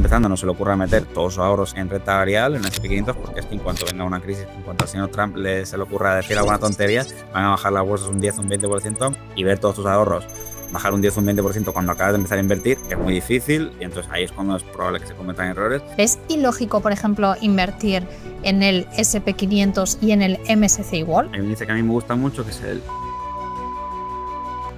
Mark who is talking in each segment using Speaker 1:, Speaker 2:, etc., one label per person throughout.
Speaker 1: empezando no se le ocurra meter todos sus ahorros en renta variable, en el S&P 500, porque es que en cuanto venga una crisis, en cuanto al señor Trump se le ocurra decir alguna tontería, van a bajar las bolsas un 10 o un 20% y ver todos tus ahorros bajar un 10 o un 20% cuando acabas de empezar a invertir es muy difícil y entonces ahí es cuando es probable que se cometan errores.
Speaker 2: ¿Es ilógico, por ejemplo, invertir en el S&P 500 y en el MSCI World?
Speaker 1: Hay un índice que a mí me gusta mucho que es el...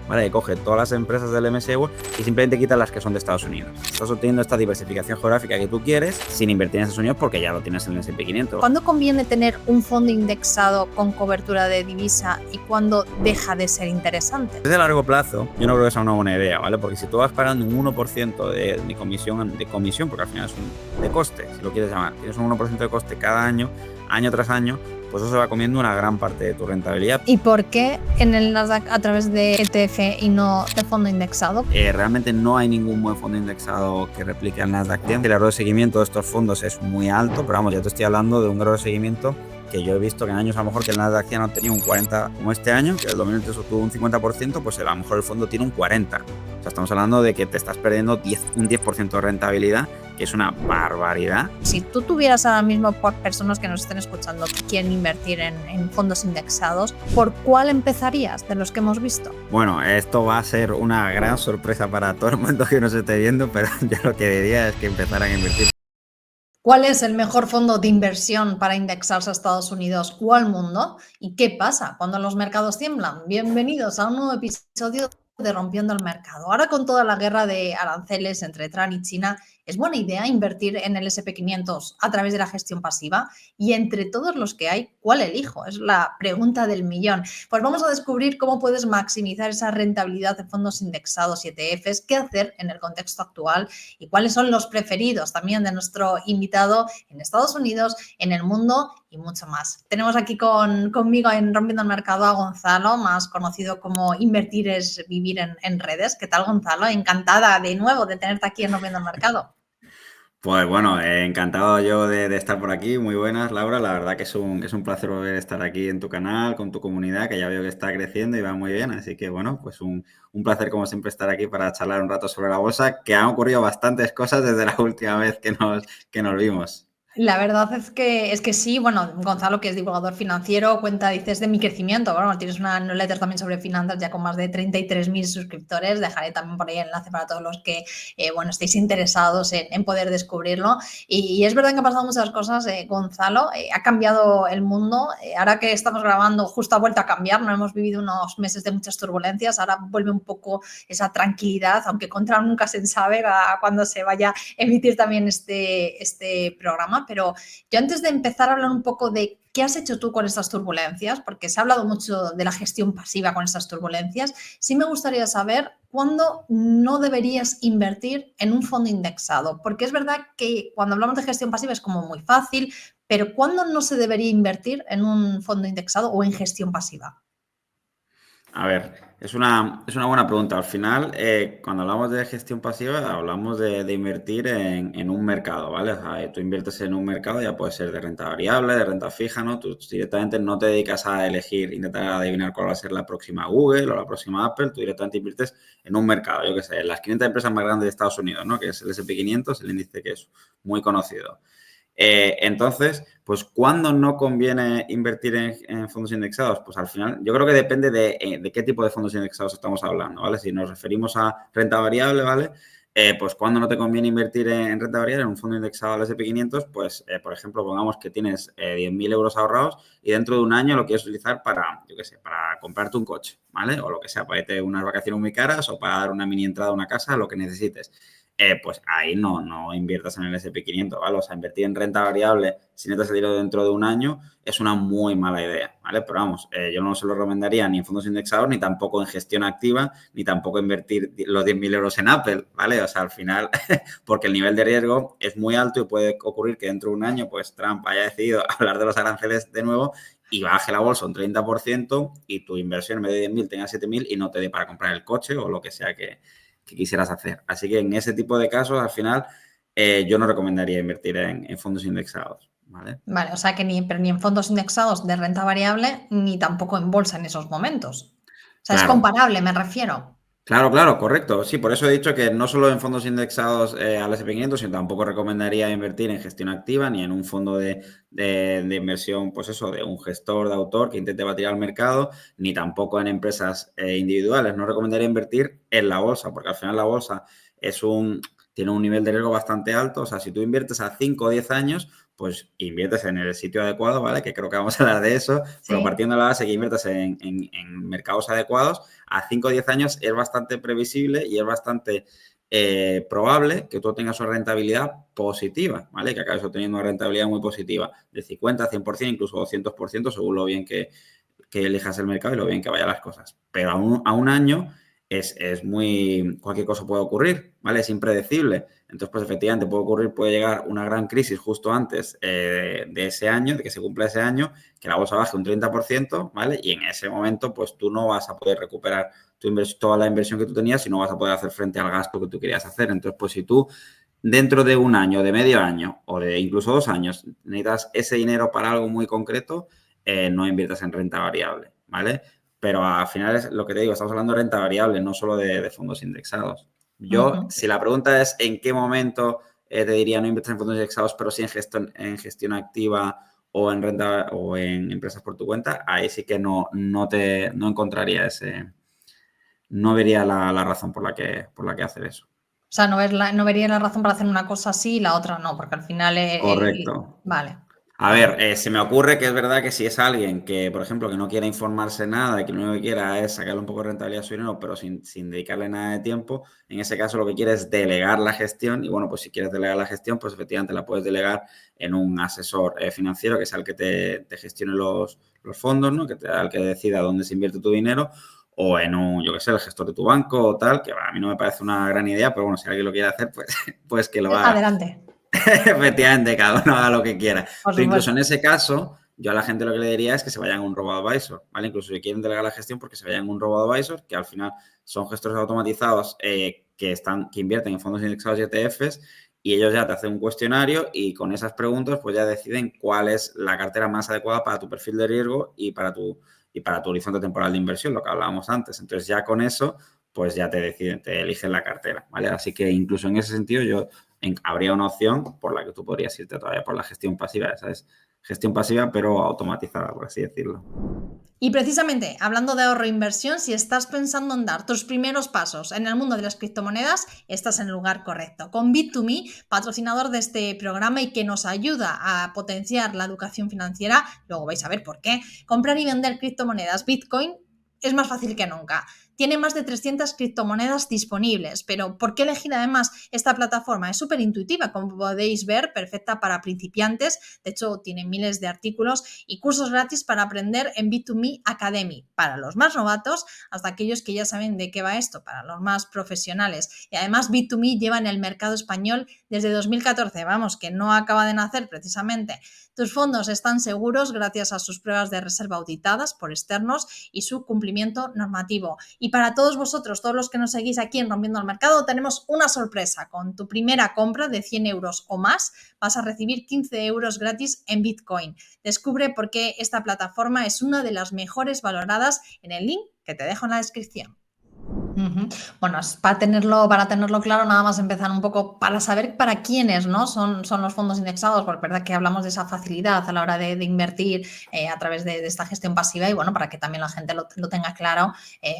Speaker 1: ¿Vale? Que coge todas las empresas del MSCI World y simplemente quita las que son de Estados Unidos. Estás obteniendo esta diversificación geográfica que tú quieres sin invertir en Estados Unidos porque ya lo tienes en el S&P 500.
Speaker 2: ¿Cuándo conviene tener un fondo indexado con cobertura de divisa y cuándo deja de ser interesante?
Speaker 1: Desde largo plazo, yo no creo que sea una buena idea, ¿vale? Porque si tú vas pagando un 1% de comisión, porque al final es de coste, si lo quieres llamar, tienes un 1% de coste cada año tras año, pues eso se va comiendo una gran parte de tu rentabilidad.
Speaker 2: ¿Y por qué en el Nasdaq a través de ETF y no de fondo indexado?
Speaker 1: Realmente no hay ningún buen fondo indexado que replique al Nasdaq 100. El error de seguimiento de estos fondos es muy alto, pero vamos, ya te estoy hablando de un error de seguimiento que yo he visto que en años a lo mejor que el Nasdaq 100 no tenía un 40, como este año, que el 2022 tuvo un 50%, pues a lo mejor el fondo tiene un 40%. O sea, estamos hablando de que te estás perdiendo un 10% de rentabilidad, que es una barbaridad.
Speaker 2: Si tú tuvieras ahora mismo por personas que nos estén escuchando que quieren invertir en fondos indexados, ¿por cuál empezarías de los que hemos visto?
Speaker 1: Bueno, esto va a ser una gran sorpresa para todo el mundo que nos esté viendo, pero yo lo que diría es que empezaran a invertir.
Speaker 2: ¿Cuál es el mejor fondo de inversión para indexarse a Estados Unidos o al mundo? ¿Y qué pasa cuando los mercados tiemblan? Bienvenidos a un nuevo episodio de Rompiendo el Mercado. Ahora con toda la guerra de aranceles entre Trump y China, ¿es buena idea invertir en el S&P 500 a través de la gestión pasiva? Y entre todos los que hay, ¿cuál elijo? Es la pregunta del millón. Pues vamos a descubrir cómo puedes maximizar esa rentabilidad de fondos indexados y ETFs, qué hacer en el contexto actual y cuáles son los preferidos también de nuestro invitado en Estados Unidos, en el mundo y mucho más. Tenemos aquí conmigo en Rompiendo el Mercado a Gonzalo, más conocido como Invertir es Vivir en Redes. ¿Qué tal, Gonzalo? Encantada de nuevo de tenerte aquí en Rompiendo el Mercado.
Speaker 1: Pues bueno, encantado yo de estar por aquí. Muy buenas, Laura. La verdad que es un placer volver a estar aquí en tu canal, con tu comunidad, que ya veo que está creciendo y va muy bien. Así que bueno, pues un placer como siempre estar aquí para charlar un rato sobre la bolsa, que han ocurrido bastantes cosas desde la última vez que nos vimos.
Speaker 2: La verdad es que sí, bueno, Gonzalo, que es divulgador financiero, dices, de mi crecimiento. Bueno, tienes una newsletter también sobre finanzas ya con más de 33.000 suscriptores. Dejaré también por ahí el enlace para todos los que, estéis interesados en poder descubrirlo. Y es verdad que han pasado muchas cosas, Gonzalo. Ha cambiado el mundo. Ahora que estamos grabando, justo ha vuelto a cambiar. No hemos vivido unos meses de muchas turbulencias. Ahora vuelve un poco esa tranquilidad, aunque contra nunca se sabe a cuando se vaya a emitir también este programa. Pero yo antes de empezar a hablar un poco de qué has hecho tú con estas turbulencias, porque se ha hablado mucho de la gestión pasiva con estas turbulencias, sí me gustaría saber cuándo no deberías invertir en un fondo indexado, porque es verdad que cuando hablamos de gestión pasiva es como muy fácil, pero ¿cuándo no se debería invertir en un fondo indexado o en gestión pasiva?
Speaker 1: A ver, es una buena pregunta. Al final, cuando hablamos de gestión pasiva, hablamos de invertir en un mercado, ¿vale? O sea, tú inviertes en un mercado, ya puede ser de renta variable, de renta fija, ¿no? Tú directamente no te dedicas a elegir, intentar adivinar cuál va a ser la próxima Google o la próxima Apple, tú directamente inviertes en un mercado, yo qué sé, en las 500 empresas más grandes de Estados Unidos, ¿no? Que es el S&P 500, el índice que es muy conocido. Entonces, pues ¿cuándo no conviene invertir en fondos indexados? Pues al final, yo creo que depende de qué tipo de fondos indexados estamos hablando, ¿vale? Si nos referimos a renta variable, ¿vale? Pues ¿cuándo no te conviene invertir en renta variable en un fondo indexado al S&P 500? Pues, por ejemplo, pongamos que tienes 10.000 euros ahorrados y dentro de un año lo quieres utilizar para, yo qué sé, para comprarte un coche, ¿vale? O lo que sea, para irte unas vacaciones muy caras o para dar una mini entrada a una casa, lo que necesites. Pues ahí no inviertas en el S&P 500, ¿vale? O sea, invertir en renta variable si no te ha salido dentro de un año es una muy mala idea, ¿vale? Pero vamos, yo no se lo recomendaría ni en fondos indexados, ni tampoco en gestión activa, ni tampoco invertir los 10.000 euros en Apple, ¿vale? O sea, al final, porque el nivel de riesgo es muy alto y puede ocurrir que dentro de un año, pues Trump haya decidido hablar de los aranceles de nuevo y baje la bolsa un 30% y tu inversión en vez de 10.000 tenga 7.000 y no te dé para comprar el coche o lo que sea que quisieras hacer. Así que en ese tipo de casos, al final, yo no recomendaría invertir en fondos indexados, ¿vale?
Speaker 2: Vale, o sea que ni en fondos indexados de renta variable ni tampoco en bolsa en esos momentos. O sea, es
Speaker 1: Claro,
Speaker 2: comparable, me refiero.
Speaker 1: Claro, claro, correcto. Sí, por eso he dicho que no solo en fondos indexados al S&P 500, sino tampoco recomendaría invertir en gestión activa ni en un fondo de inversión, pues eso, de un gestor de autor que intente batir al mercado, ni tampoco en empresas individuales. No recomendaría invertir en la bolsa, porque al final la bolsa tiene un nivel de riesgo bastante alto. O sea, si tú inviertes a 5 o 10 años, pues inviertes en el sitio adecuado, ¿vale? Que creo que vamos a hablar de eso, pero
Speaker 2: Sí.
Speaker 1: partiendo de la base que inviertes en mercados adecuados, a 5 o 10 años es bastante previsible y es bastante probable que tú tengas una rentabilidad positiva, ¿vale? Que acabes obteniendo una rentabilidad muy positiva, de 50, 100%, incluso 200%, según lo bien que elijas el mercado y lo bien que vayan las cosas. Pero a un año es muy... cualquier cosa puede ocurrir, ¿vale? Es impredecible. Entonces, pues efectivamente puede ocurrir, puede llegar una gran crisis justo antes de ese año, de que se cumpla ese año, que la bolsa baje un 30%, ¿vale? Y en ese momento, pues tú no vas a poder recuperar toda la inversión que tú tenías y no vas a poder hacer frente al gasto que tú querías hacer. Entonces, pues si tú dentro de un año, de medio año o de incluso 2 años necesitas ese dinero para algo muy concreto, no inviertas en renta variable, ¿vale? Pero al final es lo que te digo, estamos hablando de renta variable, no solo de fondos indexados. Yo,
Speaker 2: Ujú.
Speaker 1: si la pregunta es en qué momento te diría no inviertas en fondos indexados, pero sí en gestión activa o en renta o en empresas por tu cuenta, ahí sí que no encontraría no vería la razón por la que hacer eso.
Speaker 2: O sea, no vería la razón para hacer una cosa así y la otra no, porque al final
Speaker 1: Correcto.
Speaker 2: vale,
Speaker 1: A
Speaker 2: vale.
Speaker 1: ver, se me ocurre que es verdad que si es alguien que, por ejemplo, que no quiera informarse nada y que lo único que quiera es sacarle un poco de rentabilidad a su dinero, pero sin dedicarle nada de tiempo, en ese caso lo que quiere es delegar la gestión y bueno, pues si quieres delegar la gestión, pues efectivamente la puedes delegar en un asesor financiero que sea el que te gestione los fondos, ¿no? El que decida dónde se invierte tu dinero o en un, yo qué sé, el gestor de tu banco o tal, que a mí no me parece una gran idea, pero bueno, si alguien lo quiere hacer, pues, pues que lo haga.
Speaker 2: Adelante,
Speaker 1: Efectivamente, cada uno haga lo que quiera.
Speaker 2: por
Speaker 1: Pero incluso
Speaker 2: supuesto.
Speaker 1: en ese caso, yo a la gente lo que le diría es que se vayan a un robo-advisor, ¿vale? Incluso si quieren delegar la gestión, porque se vayan a un robo-advisor, que al final son gestores automatizados que invierten en fondos indexados y ETFs, y ellos ya te hacen un cuestionario y con esas preguntas pues ya deciden cuál es la cartera más adecuada para tu perfil de riesgo y para tu horizonte temporal de inversión, lo que hablábamos antes. Entonces ya con eso pues ya te eligen la cartera, ¿vale? Así que incluso en ese sentido habría una opción por la que tú podrías irte todavía por la gestión pasiva, ¿sabes? Gestión pasiva, pero automatizada, por así decirlo.
Speaker 2: Y precisamente, hablando de ahorro e inversión, si estás pensando en dar tus primeros pasos en el mundo de las criptomonedas, estás en el lugar correcto. Con Bit2Me, patrocinador de este programa y que nos ayuda a potenciar la educación financiera, luego vais a ver por qué, comprar y vender criptomonedas Bitcoin es más fácil que nunca. Tiene más de 300 criptomonedas disponibles, pero ¿por qué elegir además esta plataforma? Es súper intuitiva, como podéis ver, perfecta para principiantes. De hecho, tiene miles de artículos y cursos gratis para aprender en Bit2Me Academy, para los más novatos hasta aquellos que ya saben de qué va esto, para los más profesionales. Y además Bit2Me lleva en el mercado español desde 2014, vamos, que no acaba de nacer precisamente. Tus fondos están seguros gracias a sus pruebas de reserva auditadas por externos y su cumplimiento normativo. Y para todos vosotros, todos los que nos seguís aquí en Rompiendo el Mercado, tenemos una sorpresa. Con tu primera compra de 100 euros o más, vas a recibir 15 euros gratis en Bitcoin. Descubre por qué esta plataforma es una de las mejores valoradas en el link que te dejo en la descripción. Bueno, para tenerlo claro, nada más empezar un poco para saber para quiénes, ¿no? Son los fondos indexados, porque es verdad que hablamos de esa facilidad a la hora de invertir a través de esta gestión pasiva y bueno, para que también la gente lo tenga claro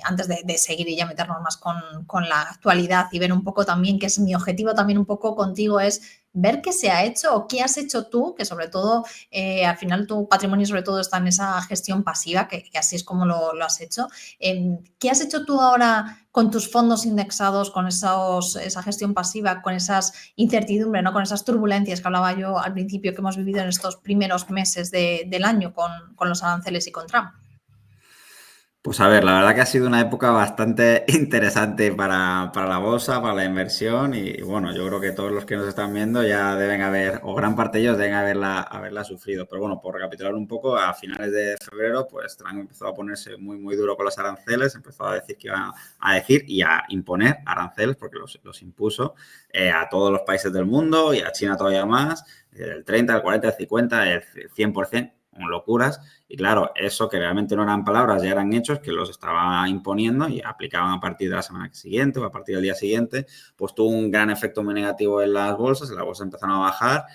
Speaker 2: antes de seguir y ya meternos más con la actualidad y ver un poco también, que es mi objetivo también un poco contigo, es ver qué se ha hecho o qué has hecho tú, que sobre todo al final tu patrimonio sobre todo está en esa gestión pasiva, que así es como lo has hecho. ¿Qué has hecho tú ahora con tus fondos indexados, con esa gestión pasiva, con esas incertidumbres, ¿no? Con esas turbulencias que hablaba yo al principio que hemos vivido en estos primeros meses del año con los aranceles y con Trump?
Speaker 1: Pues a ver, la verdad que ha sido una época bastante interesante para la bolsa, para la inversión y bueno, yo creo que todos los que nos están viendo ya deben haber, o gran parte de ellos deben haberla sufrido. Pero bueno, por recapitular un poco, a finales de febrero, pues Trump empezó a ponerse muy, muy duro con los aranceles, empezó a decir que iba a decir y a imponer aranceles, porque los impuso a todos los países del mundo y a China todavía más, del 30, del 40, del 50, del 100%. con locuras. Y claro, eso que realmente no eran palabras, ya eran hechos que los estaba imponiendo y aplicaban a partir de la semana siguiente o a partir del día siguiente, pues tuvo un gran efecto muy negativo en las bolsas empezaron a bajar.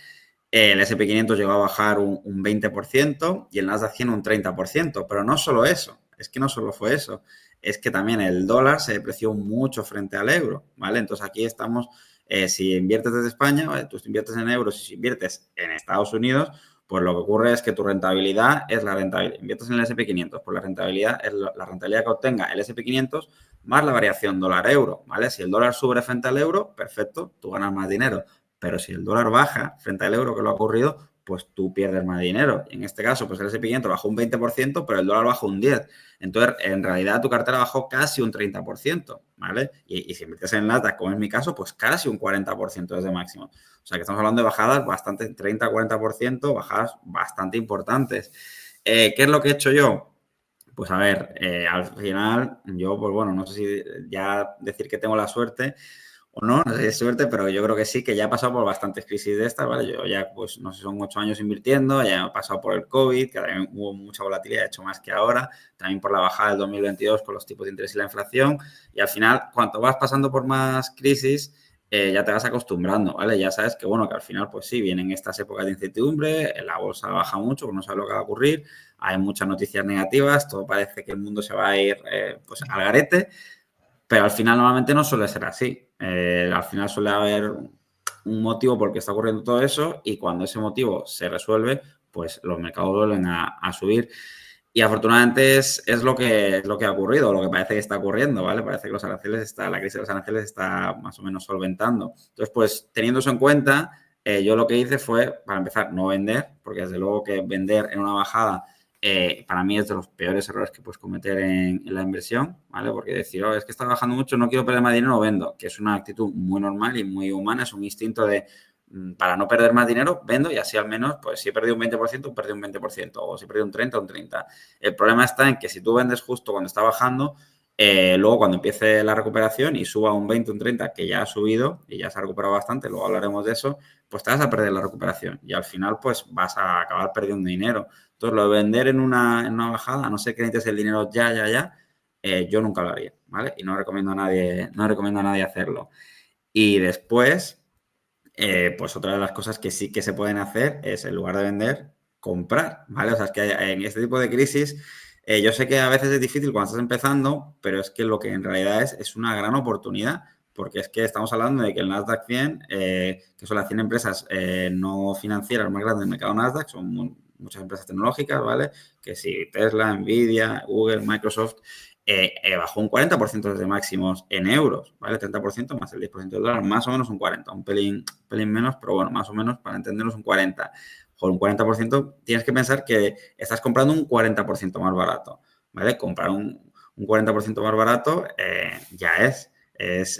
Speaker 1: El S&P 500 llegó a bajar un 20% y el Nasdaq 100 un 30%. Pero no solo eso, es que no solo fue eso, es que también el dólar se depreció mucho frente al euro, ¿vale? Entonces aquí estamos, si inviertes desde España, ¿vale? Tú inviertes en euros y si inviertes en Estados Unidos, pues lo que ocurre es que tu rentabilidad es la rentabilidad. Inviertes en el S&P 500, pues la rentabilidad es la rentabilidad que obtenga el S&P 500 más la variación dólar-euro, ¿vale? Si el dólar sube frente al euro, perfecto, tú ganas más dinero. Pero si el dólar baja frente al euro, que lo ha ocurrido, pues tú pierdes más dinero. Y en este caso, pues el S&P 500 bajó un 20%, pero el dólar bajó un 10%. Entonces, en realidad, tu cartera bajó casi un 30%, ¿vale? Y si inviertes en Nasdaq, como es mi caso, pues casi un 40% desde máximo. O sea, que estamos hablando de bajadas bastante, 30-40%, bajadas bastante importantes. ¿Qué es lo que he hecho yo? Pues a ver, al final, yo, pues bueno, no sé si ya decir que tengo la suerte o no, no sé si es suerte, pero yo creo que sí, que ya he pasado por bastantes crisis de estas, ¿vale? Yo ya, pues, no sé, son 8 años invirtiendo, ya he pasado por el COVID, que también hubo mucha volatilidad, he hecho más que ahora, también por la bajada del 2022 con los tipos de interés y la inflación, y al final, cuanto vas pasando por más crisis, ya te vas acostumbrando, ¿vale? Ya sabes que, bueno, que al final, pues sí, vienen estas épocas de incertidumbre, la bolsa baja mucho, pues no sabes lo que va a ocurrir, hay muchas noticias negativas, todo parece que el mundo se va a ir, pues, al garete, pero al final normalmente no suele ser así. Al final suele haber un motivo por el que está ocurriendo todo eso y cuando ese motivo se resuelve, pues los mercados vuelven a subir. Y afortunadamente es lo que ha ocurrido, lo que parece que está ocurriendo, ¿vale? Parece que la crisis de los aranceles está más o menos solventando. Entonces, pues teniendo eso en cuenta, yo lo que hice fue, para empezar, no vender, porque desde luego que vender en una bajada para mí es de los peores errores que puedes cometer en la inversión, ¿vale? Porque decir, oh, es que está bajando mucho, no quiero perder más dinero, no vendo, que es una actitud muy normal y muy humana, es un instinto de, para no perder más dinero, vendo y así al menos, pues si he perdido un 20%, perdí un 20%, o si he perdido un 30%, un 30%. El problema está en que si tú vendes justo cuando está bajando, luego cuando empiece la recuperación y suba un 20, un 30, que ya ha subido y ya se ha recuperado bastante, luego hablaremos de eso, pues te vas a perder la recuperación y al final pues vas a acabar perdiendo dinero. Entonces, lo de vender en una bajada, a no ser que necesites el dinero ya, yo nunca lo haría, ¿vale? Y no recomiendo a nadie hacerlo. Y después, pues otra de las cosas que sí que se pueden hacer es, en lugar de vender, comprar, ¿vale? O sea, es que en este tipo de crisis, yo sé que a veces es difícil cuando estás empezando, pero es que lo que en realidad es una gran oportunidad, porque es que estamos hablando de que el Nasdaq 100, que son las 100 empresas no financieras más grandes del mercado Nasdaq, son muchas empresas tecnológicas, ¿vale? Que sí, Tesla, Nvidia, Google, Microsoft, bajó un 40% desde máximos en euros, ¿vale? 30% más el 10% del dólar, más o menos un 40%, un pelín menos, pero bueno, más o menos para entendernos un 40%. Por un 40% tienes que pensar que estás comprando un 40% más barato, ¿vale? Comprar un 40% más barato ya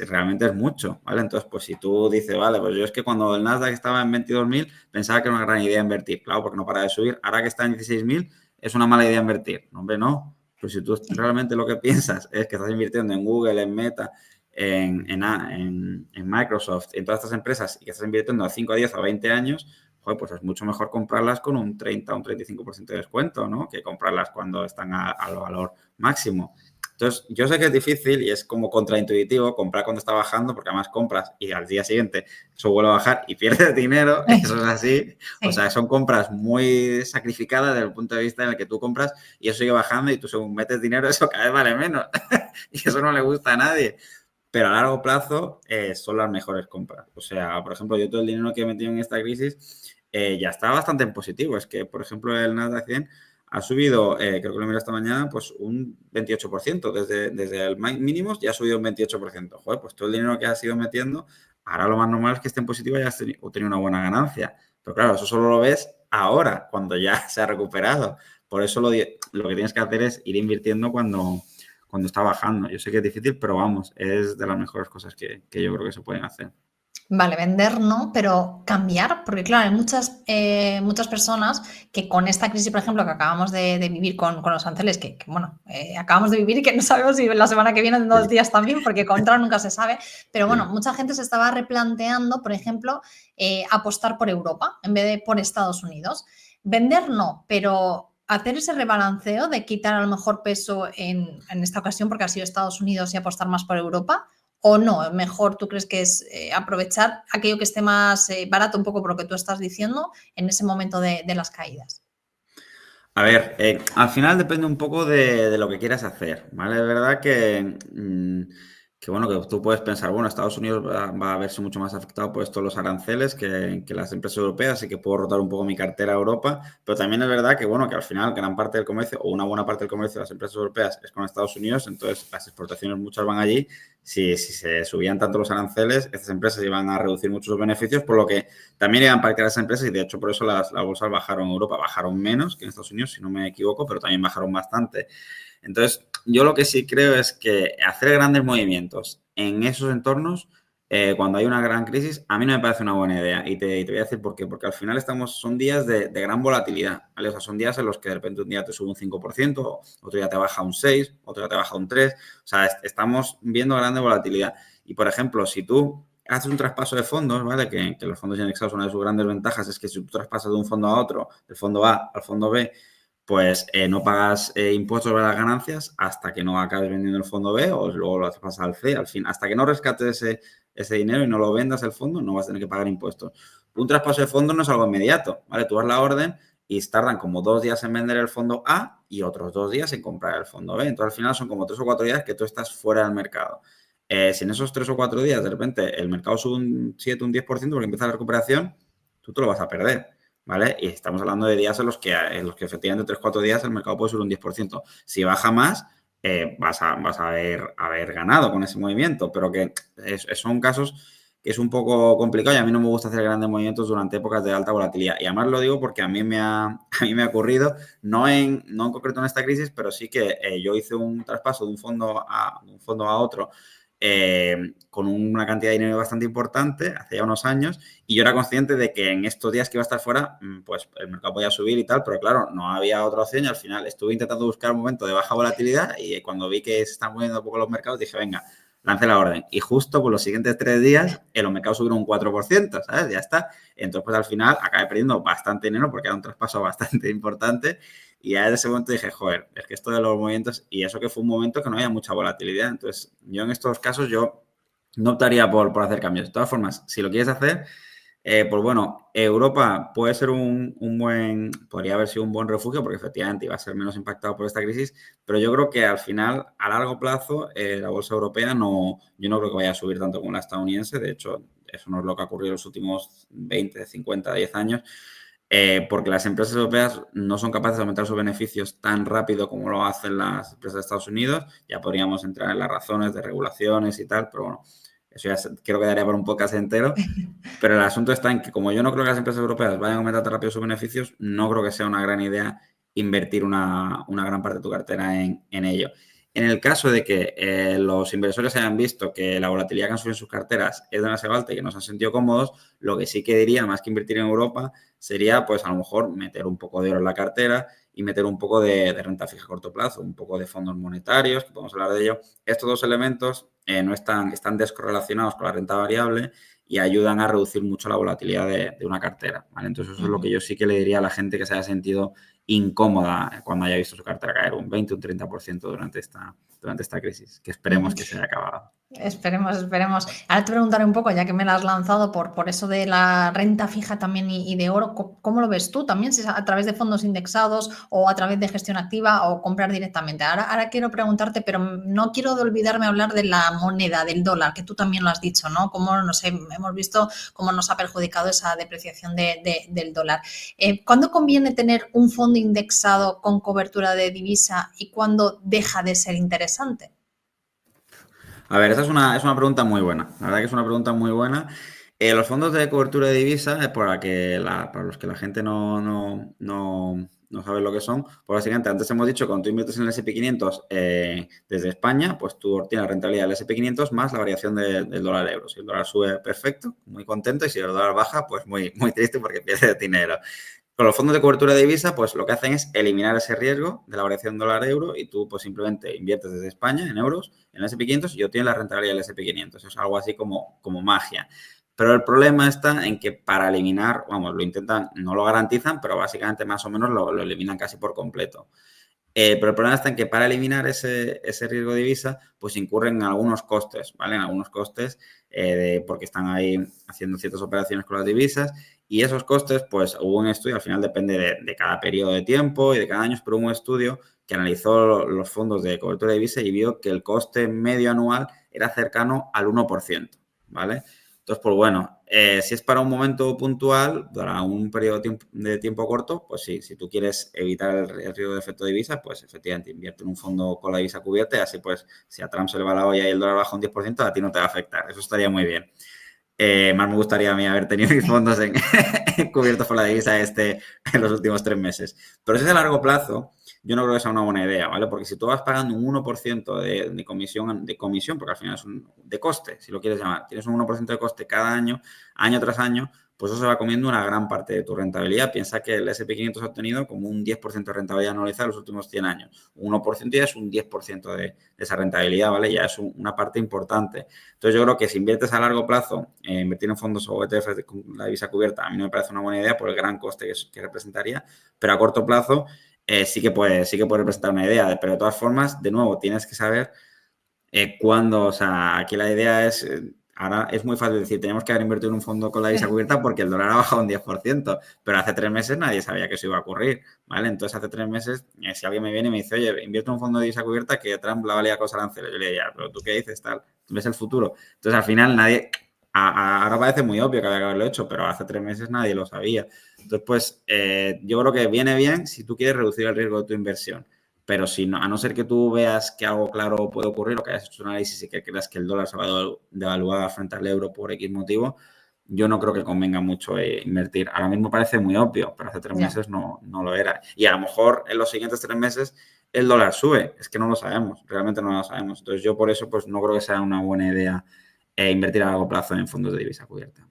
Speaker 1: realmente es mucho, ¿vale? Entonces, pues si tú dices, vale, pues yo es que cuando el Nasdaq estaba en 22.000 pensaba que era una gran idea invertir, claro, porque no para de subir, ahora que está en 16.000 es una mala idea invertir, no, hombre, no. Pues si tú realmente lo que piensas es que estás invirtiendo en Google, en Meta, en Microsoft, en todas estas empresas y que estás invirtiendo a 5, a 10, a 20 años, joder, pues es mucho mejor comprarlas con un 30 o un 35% de descuento, ¿no? Que comprarlas cuando están al valor máximo. Entonces, yo sé que es difícil y es como contraintuitivo comprar cuando está bajando, porque además compras y al día siguiente eso vuelve a bajar y pierdes dinero, eso es así. O sea, son compras muy sacrificadas desde el punto de vista en el que tú compras y eso sigue bajando y tú según metes dinero, eso cada vez vale menos. Y eso no le gusta a nadie. Pero a largo plazo son las mejores compras. O sea, por ejemplo, yo todo el dinero que he metido en esta crisis ya está bastante en positivo. Es que, por ejemplo, el Nasdaq 100 ha subido, creo que lo miré esta mañana, pues un 28%. Desde el mínimo ya ha subido un 28%. Joder, pues todo el dinero que has ido metiendo, ahora lo más normal es que esté en positivo y hayas tenido una buena ganancia. Pero claro, eso solo lo ves ahora, cuando ya se ha recuperado. Por eso lo que tienes que hacer es ir invirtiendo cuando está bajando. Yo sé que es difícil, pero vamos, es de las mejores cosas que yo creo que se pueden hacer.
Speaker 2: Vale, vender no, pero cambiar, porque claro, hay muchas personas que con esta crisis, por ejemplo, que acabamos de vivir con los aranceles, que bueno, acabamos de vivir y que no sabemos si la semana que viene en 2 días también, porque contra nunca se sabe, pero bueno, mucha gente se estaba replanteando, por ejemplo, apostar por Europa en vez de por Estados Unidos. vender no, pero hacer ese rebalanceo de quitar a lo mejor peso en esta ocasión porque ha sido Estados Unidos y apostar más por Europa, o no, mejor tú crees que es aprovechar aquello que esté más barato, un poco por lo que tú estás diciendo, en ese momento de las caídas.
Speaker 1: A ver, al final depende un poco de lo que quieras hacer, ¿vale? Es verdad que, bueno, que tú puedes pensar, bueno, Estados Unidos va a verse mucho más afectado por estos los aranceles que las empresas europeas, así que puedo rotar un poco mi cartera a Europa, pero también es verdad que, bueno, que al final gran parte del comercio o una buena parte del comercio de las empresas europeas es con Estados Unidos, entonces las exportaciones muchas van allí. Si se subían tanto los aranceles, estas empresas iban a reducir muchos sus beneficios, por lo que también iban a impactar a esas empresas y de hecho por eso las bolsas bajaron en Europa, bajaron menos que en Estados Unidos, si no me equivoco, pero también bajaron bastante. Entonces, yo lo que sí creo es que hacer grandes movimientos en esos entornos, cuando hay una gran crisis, a mí no me parece una buena idea. Y te voy a decir por qué. Porque al final son días de gran volatilidad, ¿vale? O sea, son días en los que de repente un día te sube un 5%, otro día te baja un 6%, otro día te baja un 3%. O sea, estamos viendo grande volatilidad. Y, por ejemplo, si tú haces un traspaso de fondos, ¿vale? Que los fondos indexados, una de sus grandes ventajas es que si tú traspasas de un fondo a otro, del fondo A al fondo B, pues no pagas impuestos sobre las ganancias hasta que no acabes vendiendo el fondo B o luego lo traspasas al C, al fin. Hasta que no rescates ese dinero y no lo vendas el fondo, no vas a tener que pagar impuestos. Un traspaso de fondos no es algo inmediato, ¿vale? Tú das la orden y tardan como 2 días en vender el fondo A y otros 2 días en comprar el fondo B. Entonces, al final son como 3 o 4 días que tú estás fuera del mercado. Si en esos 3 o 4 días de repente el mercado sube un 7, un 10% porque empieza la recuperación, tú te lo vas a perder, ¿vale? Y estamos hablando de días en los que efectivamente 3 o 4 días el mercado puede subir un 10%. Si baja más, vas a haber ganado con ese movimiento, pero que son casos que es un poco complicado y a mí no me gusta hacer grandes movimientos durante épocas de alta volatilidad. Y además lo digo porque a mí me ha ocurrido, no en concreto en esta crisis, pero sí que yo hice un traspaso de un fondo a otro con una cantidad de dinero bastante importante hace ya unos años y yo era consciente de que en estos días que iba a estar fuera, pues el mercado podía subir y tal, pero claro, no había otra opción y al final estuve intentando buscar un momento de baja volatilidad y cuando vi que se están moviendo un poco los mercados dije, venga, lance la orden. Y justo por los siguientes 3 días los mercados subieron un 4%, ¿sabes? Ya está. Entonces, pues al final acabé perdiendo bastante dinero porque era un traspaso bastante importante y ya desde ese momento dije, joder, es que esto de los movimientos, y eso que fue un momento que no había mucha volatilidad. Entonces, yo en estos casos, yo no optaría por hacer cambios. De todas formas, si lo quieres hacer, pues bueno, Europa puede ser podría haber sido un buen refugio porque efectivamente iba a ser menos impactado por esta crisis, pero yo creo que al final, a largo plazo, la bolsa europea yo no creo que vaya a subir tanto como la estadounidense. De hecho, eso no es lo que ha ocurrido en los últimos 20, 50, 10 años. Porque las empresas europeas no son capaces de aumentar sus beneficios tan rápido como lo hacen las empresas de Estados Unidos. Ya podríamos entrar en las razones de regulaciones y tal, pero bueno, eso ya creo que daría para un podcast entero. Pero el asunto está en que como yo no creo que las empresas europeas vayan a aumentar tan rápido sus beneficios, no creo que sea una gran idea invertir una gran parte de tu cartera en ello. En el caso de que los inversores hayan visto que la volatilidad que han subido en sus carteras es demasiado alta y que no se han sentido cómodos, lo que sí que diría, más que invertir en Europa, sería pues a lo mejor meter un poco de oro en la cartera y meter un poco de renta fija a corto plazo, un poco de fondos monetarios, que podemos hablar de ello. Estos dos elementos no están descorrelacionados con la renta variable y ayudan a reducir mucho la volatilidad de una cartera, ¿vale? Entonces eso es lo que yo sí que le diría a la gente que se haya sentido incómoda cuando haya visto su cartera caer un 20 o un 30% durante esta crisis, que esperemos que se haya acabado.
Speaker 2: Esperemos, esperemos. Ahora te preguntaré un poco, ya que me la has lanzado por eso de la renta fija también y de oro, ¿cómo lo ves tú también? Si es a través de fondos indexados o a través de gestión activa o comprar directamente. Ahora quiero preguntarte, pero no quiero olvidarme hablar de la moneda, del dólar, que tú también lo has dicho, ¿no? Cómo, no sé, hemos visto cómo nos ha perjudicado esa depreciación del dólar. ¿Cuándo conviene tener un fondo indexado con cobertura de divisa y cuándo deja de ser interesante?
Speaker 1: A ver, esa es una pregunta muy buena. La verdad que es una pregunta muy buena. Los fondos de cobertura de divisa, para los que la gente no sabe lo que son, pues básicamente antes hemos dicho que cuando tú inviertes en el S&P 500 desde España, pues tú obtienes la rentabilidad del S&P 500 más la variación del dólar euro. Si el dólar sube, perfecto, muy contento, y si el dólar baja, pues muy, muy triste porque pierdes dinero. Con los fondos de cobertura de divisa, pues lo que hacen es eliminar ese riesgo de la variación dólar-euro y tú pues simplemente inviertes desde España en euros en el S&P 500 y obtienes la rentabilidad del S&P 500. Eso es algo así como magia. Pero el problema está en que para eliminar, vamos, lo intentan, no lo garantizan, pero básicamente más o menos lo eliminan casi por completo. Pero el problema está en que para eliminar ese riesgo de divisa, pues incurren en algunos costes, ¿vale? En algunos costes porque están ahí haciendo ciertas operaciones con las divisas y esos costes, pues hubo un estudio, al final depende de cada periodo de tiempo y de cada año, pero hubo un estudio que analizó los fondos de cobertura de divisa y vio que el coste medio anual era cercano al 1%, ¿vale? Entonces, pues bueno, si es para un momento puntual, para un periodo de tiempo corto, pues sí, si tú quieres evitar el riesgo de efecto de divisa, pues efectivamente invierte en un fondo con la divisa cubierta y así pues si a Trump se le va la olla y el dólar baja un 10%, a ti no te va a afectar. Eso estaría muy bien. Más me gustaría a mí haber tenido mis fondos cubiertos por la divisa en los últimos 3 meses. Pero si es a largo plazo, yo no creo que sea una buena idea, ¿vale? Porque si tú vas pagando un 1% de comisión, porque al final es de coste, si lo quieres llamar, tienes un 1% de coste cada año, año tras año, pues eso se va comiendo una gran parte de tu rentabilidad. Piensa que el S&P 500 ha obtenido como un 10% de rentabilidad anualizada en los últimos 100 años. Un 1% ya es un 10% de esa rentabilidad, ¿vale? Ya es una parte importante. Entonces, yo creo que si inviertes a largo plazo, invertir en fondos o ETFs con la divisa cubierta, a mí no me parece una buena idea por el gran coste que representaría, pero a corto plazo sí que puede representar una idea. Pero de todas formas, de nuevo, tienes que saber cuándo, o sea, aquí la idea es, ahora es muy fácil decir, tenemos que haber invertido en un fondo con la divisa cubierta porque el dólar ha bajado un 10%, pero hace 3 meses nadie sabía que eso iba a ocurrir, ¿vale? Entonces, hace 3 meses, si alguien me viene y me dice, oye, invierto en un fondo de divisa cubierta que Trump la valía con los aranceles, yo le diría, pero ¿tú qué dices, tal? ¿Tú ves el futuro? Entonces, al final, nadie, ahora parece muy obvio que había que haberlo hecho, pero hace 3 meses nadie lo sabía. Entonces, pues, yo creo que viene bien si tú quieres reducir el riesgo de tu inversión. Pero si no, a no ser que tú veas que algo claro puede ocurrir o que hayas hecho un análisis y que creas que el dólar se va a devaluar frente al euro por X motivo, yo no creo que convenga mucho invertir. Ahora mismo parece muy obvio, pero hace 3 meses no lo era. Y a lo mejor en los siguientes 3 meses el dólar sube. Es que no lo sabemos, realmente no lo sabemos. Entonces yo por eso pues no creo que sea una buena idea invertir a largo plazo en fondos de divisa cubierta.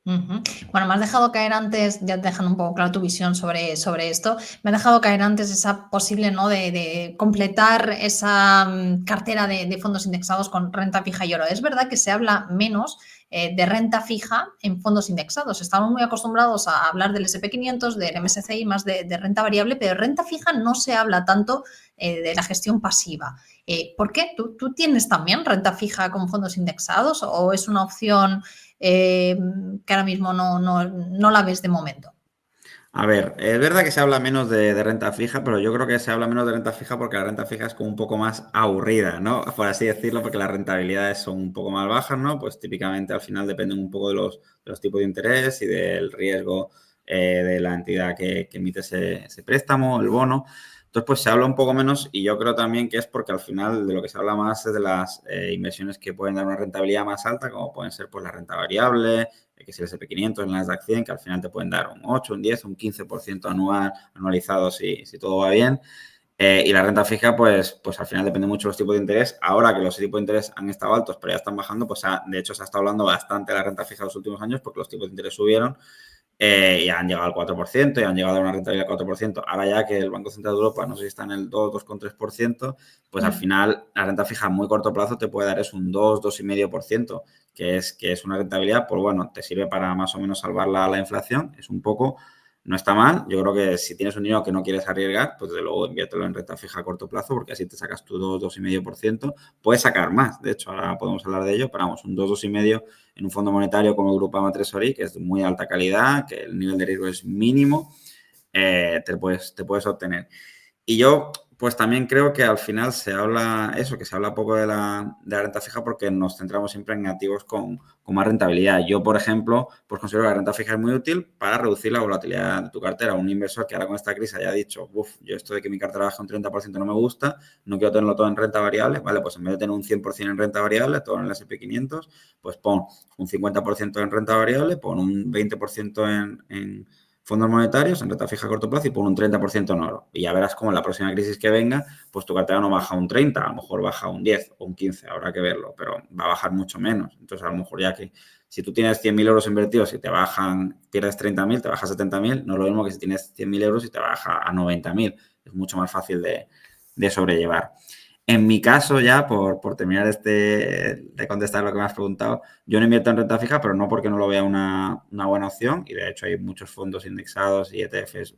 Speaker 2: Bueno, me has dejado caer antes, ya dejando un poco claro tu visión sobre esto, me has dejado caer antes esa posible, ¿no?, de completar esa cartera de fondos indexados con renta fija y oro. Es verdad que se habla menos de renta fija en fondos indexados. Estamos muy acostumbrados a hablar del S&P 500, del MSCI, más de renta variable, pero renta fija no se habla tanto de la gestión pasiva. ¿Por qué? ¿Tú tienes también renta fija con fondos indexados o es una opción que ahora mismo no la ves de momento?
Speaker 1: A ver, es verdad que se habla menos de renta fija, pero yo creo que se habla menos de renta fija porque la renta fija es como un poco más aburrida, ¿no? Por así decirlo, porque las rentabilidades son un poco más bajas, ¿no? Pues típicamente al final dependen un poco de los tipos de interés y del riesgo de la entidad que emite ese préstamo, el bono. Entonces, pues se habla un poco menos y yo creo también que es porque al final de lo que se habla más es de las inversiones que pueden dar una rentabilidad más alta, como pueden ser pues la renta variable, que es el S&P 500 en las de acción, que al final te pueden dar un 8, un 10, un 15% anualizado si todo va bien. Y la renta fija, pues al final depende mucho de los tipos de interés. Ahora que los tipos de interés han estado altos, pero ya están bajando, pues de hecho se ha estado hablando bastante de la renta fija en los últimos años porque los tipos de interés subieron y han llegado al 4% y han llegado a una rentabilidad del 4%. Ahora ya que el Banco Central de Europa, no sé si está en el 2,3%, pues al final la renta fija a muy corto plazo te puede dar es un 2,5%, que es una rentabilidad, pues bueno, te sirve para más o menos salvar la inflación, es un poco, no está mal. Yo creo que si tienes un dinero que no quieres arriesgar, pues desde luego inviértelo en renta fija a corto plazo, porque así te sacas tu 2,5%. Puedes sacar más, de hecho, ahora podemos hablar de ello, pero vamos, un 2,5% en un fondo monetario como el Grupama Tresory, que es de muy alta calidad, que el nivel de riesgo es mínimo, te puedes obtener. Y yo, pues también creo que al final se habla poco de la renta fija porque nos centramos siempre en activos con más rentabilidad. Yo, por ejemplo, pues considero que la renta fija es muy útil para reducir la volatilidad de tu cartera. Un inversor que ahora con esta crisis haya dicho, yo esto de que mi cartera baje un 30% no me gusta, no quiero tenerlo todo en renta variable, ¿vale? Pues en vez de tener un 100% en renta variable, todo en el S&P 500, pues pon un 50% en renta variable, pon un 20% en fondos monetarios en renta fija a corto plazo y pon un 30% en oro. Y ya verás cómo en la próxima crisis que venga, pues tu cartera no baja un 30, a lo mejor baja un 10 o un 15, habrá que verlo, pero va a bajar mucho menos. Entonces, a lo mejor ya que si tú tienes 100.000 euros invertidos y pierdes 30.000, te bajas 70.000, no es lo mismo que si tienes 100.000 euros y te baja a 90.000. Es mucho más fácil de sobrellevar. En mi caso, ya por terminar de contestar lo que me has preguntado, yo no invierto en renta fija, pero no porque no lo vea una buena opción, y de hecho hay muchos fondos indexados y ETFs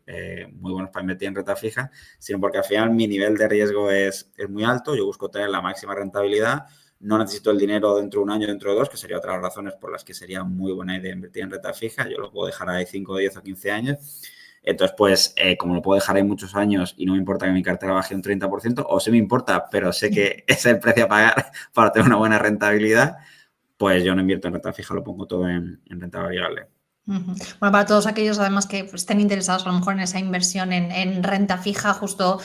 Speaker 1: muy buenos para invertir en renta fija, sino porque al final mi nivel de riesgo es muy alto, yo busco tener la máxima rentabilidad, no necesito el dinero dentro de un año, dentro de dos, que sería otras razones por las que sería muy buena idea invertir en renta fija, yo lo puedo dejar ahí 5, 10 o 15 años. Entonces, pues, como lo puedo dejar ahí muchos años y no me importa que mi cartera baje un 30%, o sí me importa, pero sé que es el precio a pagar para tener una buena rentabilidad, pues yo no invierto en renta fija, lo pongo todo en renta variable.
Speaker 2: Bueno, para todos aquellos además que estén interesados a lo mejor en esa inversión en renta fija, justo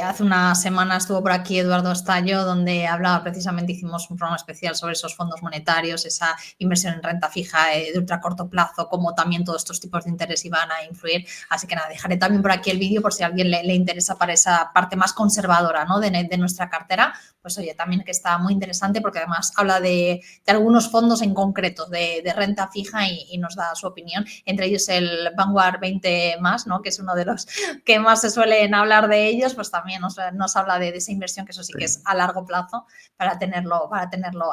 Speaker 2: hace una semana estuvo por aquí Eduardo Estallo, donde hablaba precisamente, hicimos un programa especial sobre esos fondos monetarios, esa inversión en renta fija de ultra corto plazo, cómo también todos estos tipos de interés iban a influir. Así que nada, dejaré también por aquí el vídeo por si a alguien le interesa para esa parte más conservadora, ¿no? de nuestra cartera. Pues oye, también que está muy interesante porque además habla de algunos fondos en concreto de renta fija y nos da su opinión, entre ellos el Vanguard 20 más, ¿no? Que es uno de los que más se suelen hablar de ellos, pues también nos habla de esa inversión, que eso sí que es a largo plazo para tenerlo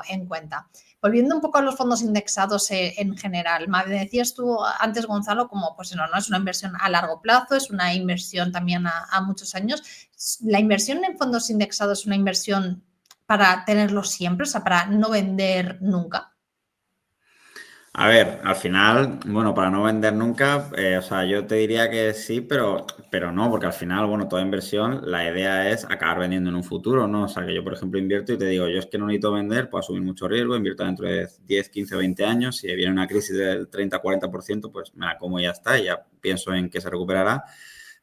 Speaker 2: en cuenta. Volviendo un poco a los fondos indexados en general, me decías tú antes, Gonzalo, como pues no es una inversión a largo plazo, es una inversión también a muchos años. ¿La inversión en fondos indexados es una inversión para tenerlo siempre, o sea, para no vender nunca?
Speaker 1: A ver, al final, bueno, para no vender nunca, o sea, yo te diría que sí, pero no, porque al final, bueno, toda inversión, la idea es acabar vendiendo en un futuro, ¿no? O sea, que yo, por ejemplo, invierto y te digo, yo es que no necesito vender, puedo asumir mucho riesgo, invierto dentro de 10, 15, 20 años, si viene una crisis del 30, 40%, pues me la como y ya está, y ya pienso en que se recuperará.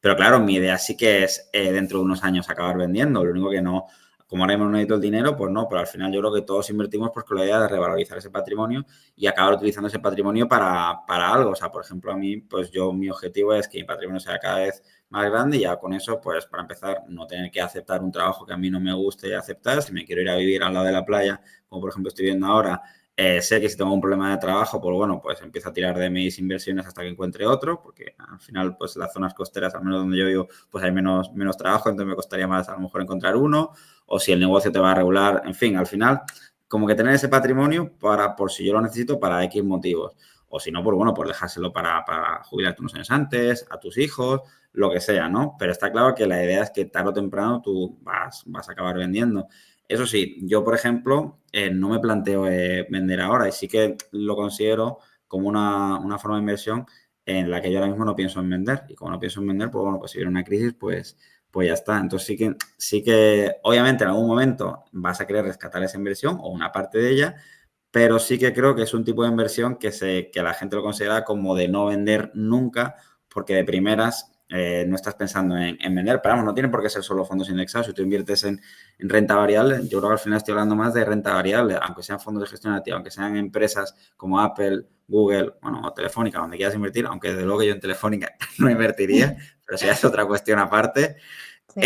Speaker 1: Pero claro, mi idea sí que es dentro de unos años acabar vendiendo, lo único que no, como ahora mismo no necesito el dinero, pues no, pero al final yo creo que todos invertimos pues con la idea de revalorizar ese patrimonio y acabar utilizando ese patrimonio para algo. O sea, por ejemplo, a mí, pues mi objetivo es que mi patrimonio sea cada vez más grande y ya con eso, pues para empezar, no tener que aceptar un trabajo que a mí no me guste aceptar. Si me quiero ir a vivir al lado de la playa, como por ejemplo estoy viendo ahora, sé que si tengo un problema de trabajo, pues bueno, pues empiezo a tirar de mis inversiones hasta que encuentre otro, porque al final, pues las zonas costeras, al menos donde yo vivo, pues hay menos trabajo, entonces me costaría más a lo mejor encontrar uno, o si el negocio te va a regular, en fin, al final, como que tener ese patrimonio por si yo lo necesito, para X motivos. O si no, pues bueno, pues dejárselo para jubilarte unos años antes, a tus hijos, lo que sea, ¿no? Pero está claro que la idea es que tarde o temprano tú vas a acabar vendiendo. Eso sí, yo, por ejemplo, no me planteo vender ahora y sí que lo considero como una forma de inversión en la que yo ahora mismo no pienso en vender. Y como no pienso en vender, pues bueno, pues si viene una crisis, pues ya está. Entonces sí que obviamente en algún momento vas a querer rescatar esa inversión o una parte de ella, pero sí que creo que es un tipo de inversión que la gente lo considera como de no vender nunca, porque de primeras no estás pensando en vender. Pero vamos, no tiene por qué ser solo fondos indexados. Si tú inviertes en renta variable, yo creo que al final estoy hablando más de renta variable, aunque sean fondos de gestión activa, aunque sean empresas como Apple, Google, bueno, o Telefónica, donde quieras invertir, aunque desde luego que yo en Telefónica no invertiría, pero eso ya es otra cuestión aparte.
Speaker 2: Sí.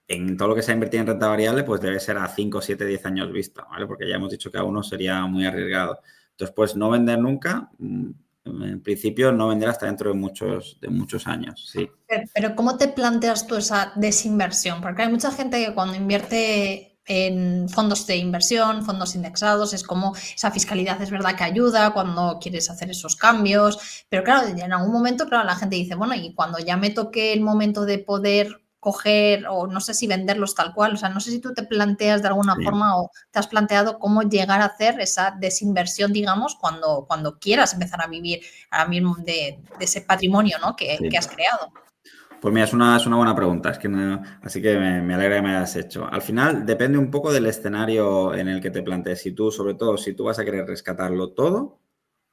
Speaker 1: En todo lo que se ha invertido en renta variable, pues debe ser a 5, 7, 10 años vista, ¿vale? Porque ya hemos dicho que a uno sería muy arriesgado. Entonces, pues no vender nunca, en principio no vender hasta dentro de muchos años, sí.
Speaker 2: Pero ¿cómo te planteas tú esa desinversión? Porque hay mucha gente que cuando invierte en fondos de inversión, fondos indexados, es como esa fiscalidad es verdad que ayuda cuando quieres hacer esos cambios, pero claro, en algún momento, claro, la gente dice, bueno, y cuando ya me toque el momento de poder coger o no sé si venderlos tal cual, o sea, no sé si tú te planteas de alguna
Speaker 1: Sí.
Speaker 2: forma o te has planteado cómo llegar a hacer esa desinversión, digamos, cuando quieras empezar a vivir ahora mismo de ese patrimonio, ¿no? que
Speaker 1: Sí.
Speaker 2: has creado.
Speaker 1: Pues mira, es una buena pregunta, así que me alegra que me hayas hecho. Al final depende un poco del escenario en el que te plantees. Sobre todo, si tú vas a querer rescatarlo todo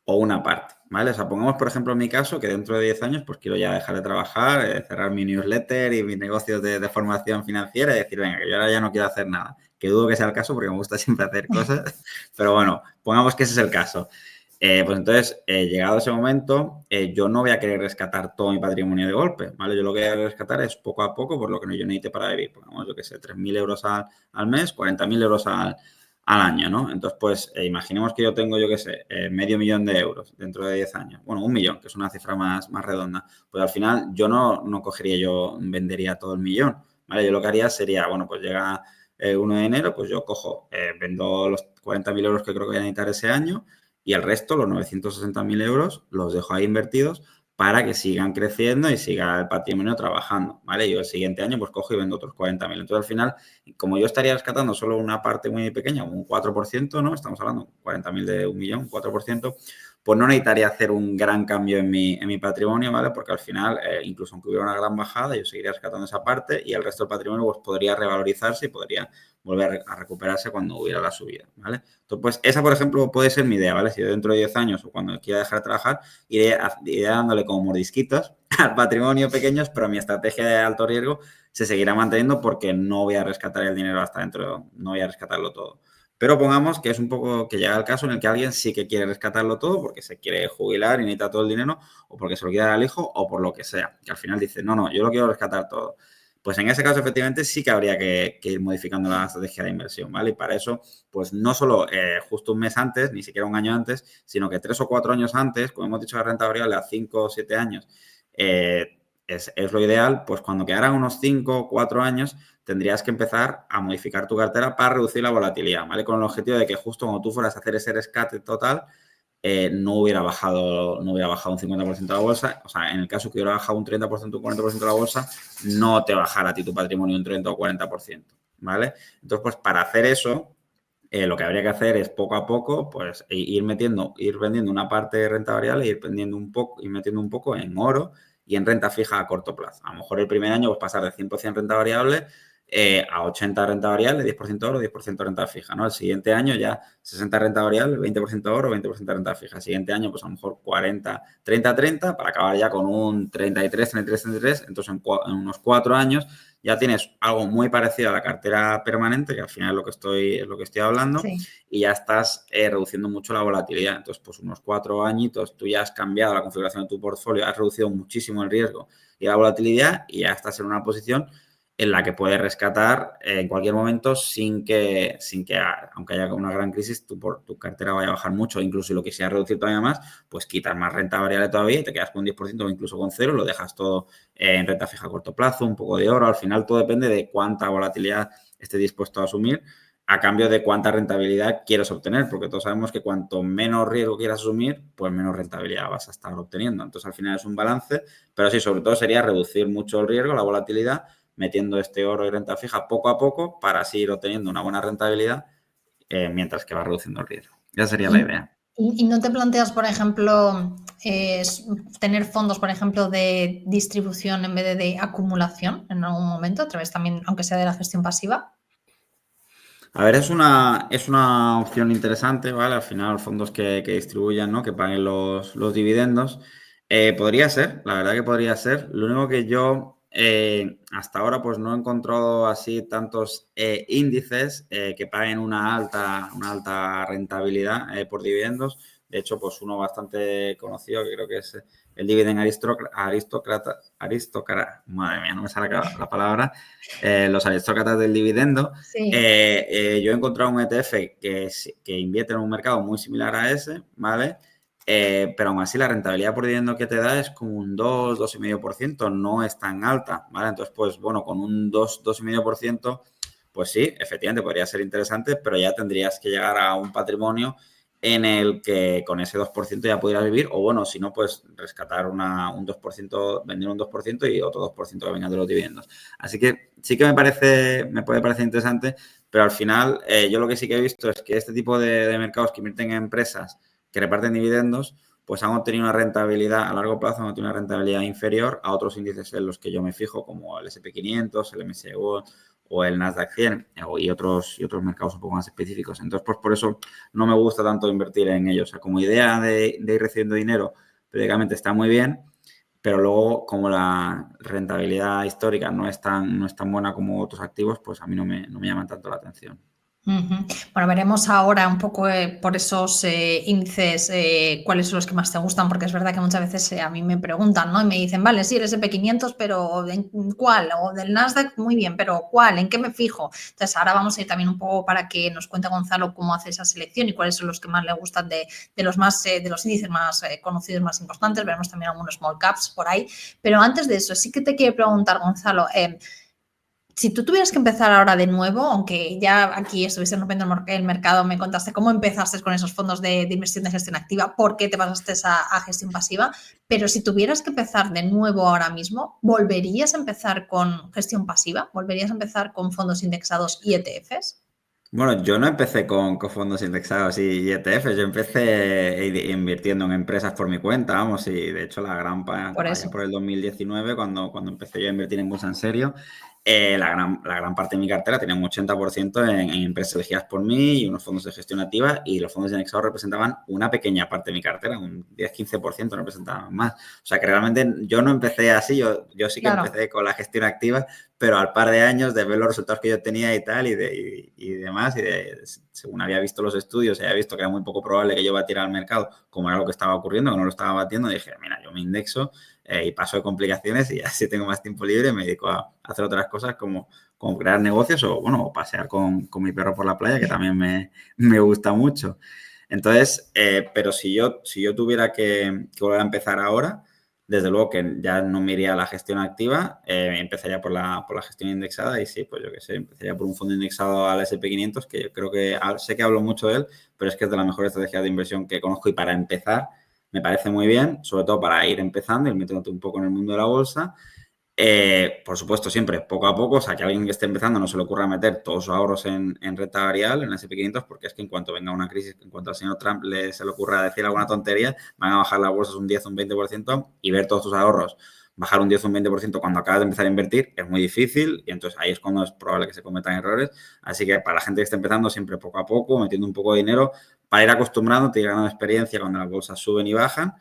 Speaker 1: o una parte, ¿vale? O sea, pongamos, por ejemplo, en mi caso, que dentro de 10 años, pues quiero ya dejar de trabajar, cerrar mi newsletter y mis negocios de formación financiera y decir, venga, que yo ahora ya no quiero hacer nada. Que dudo que sea el caso porque me gusta siempre hacer cosas, pero bueno, pongamos que ese es el caso. Pues entonces, llegado ese momento, yo no voy a querer rescatar todo mi patrimonio de golpe, ¿vale? Yo lo que voy a rescatar es poco a poco por lo que yo necesite para vivir. Pongamos, yo qué sé, 3.000 euros al mes, 40.000 euros al año, ¿no? Entonces, pues, imaginemos que yo tengo, yo qué sé, medio millón de euros dentro de 10 años. Bueno, 1.000.000, que es una cifra más redonda. Pues al final yo no vendería todo el millón, ¿vale? Yo lo que haría sería, bueno, pues llega 1 de enero, pues yo cojo, vendo los 40.000 euros que creo que voy a necesitar ese año y el resto, los 960.000 euros, los dejo ahí invertidos para que sigan creciendo y siga el patrimonio trabajando, ¿vale? Yo el siguiente año pues cojo y vendo otros 40.000. Entonces, al final, como yo estaría rescatando solo una parte muy pequeña, un 4%, ¿no? Estamos hablando de 40.000 de 1.000.000, 4%, pues no necesitaría hacer un gran cambio en mi patrimonio, ¿vale? Porque al final, incluso aunque hubiera una gran bajada, yo seguiría rescatando esa parte y el resto del patrimonio pues podría revalorizarse y podría volver a recuperarse cuando hubiera la subida, ¿vale? Entonces, pues esa, por ejemplo, puede ser mi idea, ¿vale? Si yo dentro de 10 años o cuando quiera dejar de trabajar, iré dándole como mordisquitos al patrimonio pequeños, pero mi estrategia de alto riesgo se seguirá manteniendo porque no voy a rescatar el dinero hasta dentro, no voy a rescatarlo todo. Pero pongamos que es un poco que llega el caso en el que alguien sí que quiere rescatarlo todo porque se quiere jubilar y necesita todo el dinero o porque se lo quiere dar al hijo o por lo que sea. Que al final dice, no, yo lo quiero rescatar todo. Pues en ese caso, efectivamente, sí que habría que ir modificando la estrategia de inversión, ¿vale? Y para eso, pues no solo justo un mes antes, ni siquiera un año antes, sino que 3 o 4 años antes, como hemos dicho, la renta variable a 5 o 7 años, es lo ideal, pues cuando quedaran unos 5 o 4 años, tendrías que empezar a modificar tu cartera para reducir la volatilidad, ¿vale? Con el objetivo de que justo cuando tú fueras a hacer ese rescate total, no hubiera bajado un 50% la bolsa. O sea, en el caso que hubiera bajado un 30% o un 40% la bolsa, no te bajara a ti tu patrimonio un 30 o 40%, ¿vale? Entonces, pues para hacer eso, lo que habría que hacer es poco a poco, pues ir vendiendo una parte de renta variable, ir metiendo un poco en oro y en renta fija a corto plazo. A lo mejor el primer año pues pasar de 100% renta variable a 80 renta variable, 10% oro, 10% renta fija, ¿no? El siguiente año ya 60 renta variable, 20% oro, 20% renta fija. El siguiente año pues a lo mejor 40, 30, 30 para acabar ya con un 33, 33, 33. Entonces en unos 4 años ya tienes algo muy parecido a la cartera permanente, que al final es lo que estoy hablando,
Speaker 2: Sí.
Speaker 1: y ya estás reduciendo mucho la volatilidad. Entonces, pues unos 4 añitos, tú ya has cambiado la configuración de tu portfolio, has reducido muchísimo el riesgo y la volatilidad y ya estás en una posición en la que puedes rescatar en cualquier momento sin que aunque haya una gran crisis, tu cartera vaya a bajar mucho. Incluso si lo quisieras reducir todavía más, pues quitas más renta variable todavía y te quedas con un 10% o incluso con cero, lo dejas todo en renta fija a corto plazo, un poco de oro. Al final todo depende de cuánta volatilidad estés dispuesto a asumir a cambio de cuánta rentabilidad quieres obtener, porque todos sabemos que cuanto menos riesgo quieras asumir, pues menos rentabilidad vas a estar obteniendo. Entonces, al final es un balance, pero sí, sobre todo sería reducir mucho el riesgo, la volatilidad, metiendo este oro y renta fija poco a poco para así ir obteniendo una buena rentabilidad mientras que va reduciendo el riesgo. Esa sería la idea.
Speaker 2: ¿Y no te planteas, por ejemplo, tener fondos, por ejemplo, de distribución en vez de acumulación en algún momento, a través también, aunque sea de la gestión pasiva?
Speaker 1: A ver, es una opción interesante, ¿vale? Al final, fondos que distribuyan, ¿no? Que paguen los dividendos. Podría ser, la verdad que podría ser. Lo único que yo hasta ahora pues no he encontrado así tantos índices que paguen una alta rentabilidad por dividendos. De hecho, pues uno bastante conocido, que creo que es el Dividend Aristócrata, madre mía, no me sale la palabra, los aristócratas del dividendo.
Speaker 2: Sí.
Speaker 1: Yo he encontrado un ETF que invierte en un mercado muy similar a ese, ¿vale? Pero aún así la rentabilidad por dividendo que te da es como un 2, 2,5%, no es tan alta, ¿vale? Entonces, pues bueno, con un 2, 2,5%, pues sí, efectivamente podría ser interesante, pero ya tendrías que llegar a un patrimonio en el que con ese 2% ya pudieras vivir, o bueno, si no, pues rescatar un 2%, vender un 2% y otro 2% que venga de los dividendos. Así que sí que me puede parecer interesante, pero al final yo lo que sí que he visto es que este tipo de mercados que invierten en empresas que reparten dividendos, pues han obtenido una rentabilidad a largo plazo, han obtenido una rentabilidad inferior a otros índices en los que yo me fijo, como el S&P 500, el MSCI World o el Nasdaq 100 y otros mercados un poco más específicos. Entonces, pues por eso no me gusta tanto invertir en ellos. O sea, como idea de ir recibiendo dinero, periódicamente está muy bien, pero luego como la rentabilidad histórica no es tan buena como otros activos, pues a mí no me llaman tanto la atención.
Speaker 2: Ujú. Bueno, veremos ahora un poco por esos índices cuáles son los que más te gustan, porque es verdad que muchas veces a mí me preguntan, ¿no? Y me dicen, vale, sí, el S&P 500, pero ¿en cuál? O del Nasdaq, muy bien, pero ¿cuál? ¿En qué me fijo? Entonces ahora vamos a ir también un poco para que nos cuente Gonzalo cómo hace esa selección y cuáles son los que más le gustan de los índices más conocidos, más importantes. Veremos también algunos small caps por ahí. Pero antes de eso, sí que te quiero preguntar, Gonzalo, Si tú tuvieras que empezar ahora de nuevo, aunque ya aquí estuviste rompiendo el mercado, me contaste cómo empezaste con esos fondos de inversión de gestión activa, por qué te pasaste a gestión pasiva, pero si tuvieras que empezar de nuevo ahora mismo, ¿volverías a empezar con gestión pasiva? ¿Volverías a empezar con fondos indexados y ETFs?
Speaker 1: Bueno, yo no empecé con fondos indexados y ETFs, yo empecé invirtiendo en empresas por mi cuenta, vamos, y de hecho
Speaker 2: Por
Speaker 1: allá
Speaker 2: eso.
Speaker 1: por el 2019, cuando empecé yo a invertir en bolsa en serio, la gran parte de mi cartera tenía un 80% en empresas elegidas por mí y unos fondos de gestión activa, y los fondos indexados representaban una pequeña parte de mi cartera, un 10-15% no representaban más. O sea que realmente yo no empecé así, yo sí que
Speaker 2: Claro.
Speaker 1: empecé con la gestión activa, pero al par de años de ver los resultados que yo tenía y tal, y demás, según había visto los estudios, había visto que era muy poco probable que yo batiera al mercado, como era lo que estaba ocurriendo, que no lo estaba batiendo, dije, mira, yo me indexo y paso de complicaciones y así tengo más tiempo libre y me dedico a hacer otras cosas como crear negocios o, bueno, o pasear con mi perro por la playa, que también me gusta mucho. Entonces, pero si yo tuviera que volver a empezar ahora, desde luego que ya no me iría a la gestión activa, empezaría por la gestión indexada y sí, pues yo qué sé, empezaría por un fondo indexado al S&P 500, que yo creo que sé que hablo mucho de él, pero es que es de las mejores estrategias de inversión que conozco y para empezar me parece muy bien, sobre todo para ir empezando, ir metiéndote un poco en el mundo de la bolsa. Por supuesto, siempre poco a poco, o sea, que a alguien que esté empezando no se le ocurra meter todos sus ahorros en renta variable, en el S&P 500, porque es que en cuanto venga una crisis, en cuanto al señor Trump se le ocurra decir alguna tontería, van a bajar las bolsas un 10 o un 20%, y ver todos tus ahorros bajar un 10 o un 20% cuando acabas de empezar a invertir es muy difícil, y entonces ahí es cuando es probable que se cometan errores. Así que para la gente que está empezando, siempre poco a poco, metiendo un poco de dinero para ir acostumbrándote y ganando experiencia cuando las bolsas suben y bajan.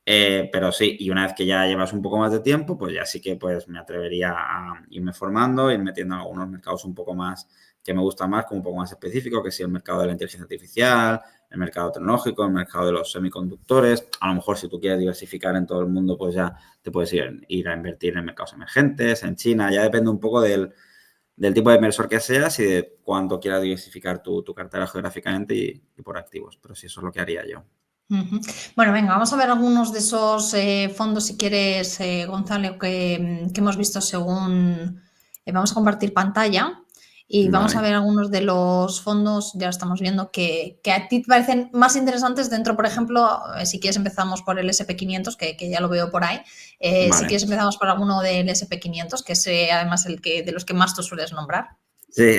Speaker 1: Pero sí, y una vez que ya llevas un poco más de tiempo, pues ya sí que pues me atrevería a irme formando, ir metiendo en algunos mercados un poco más que me gustan más, como un poco más específico, que sea el mercado de la inteligencia artificial, el mercado tecnológico, el mercado de los semiconductores. A lo mejor si tú quieres diversificar en todo el mundo, pues ya te puedes ir a invertir en mercados emergentes, en China. Ya depende un poco del tipo de inversor que seas y de cuánto quieras diversificar tu cartera geográficamente y por activos. Pero sí, eso es lo que haría yo.
Speaker 2: Ujú. Bueno, venga, vamos a ver algunos de esos fondos, si quieres, Gonzalo, que hemos visto según... vamos a compartir pantalla y vamos a
Speaker 1: Vale.
Speaker 2: ver algunos de los fondos, ya estamos viendo, que a ti te parecen más interesantes dentro, por ejemplo, si quieres empezamos por el SP 500, que ya lo veo por ahí. Si
Speaker 1: Vale.
Speaker 2: quieres empezamos por alguno del SP 500, que es además de los que más tú sueles nombrar.
Speaker 1: Sí.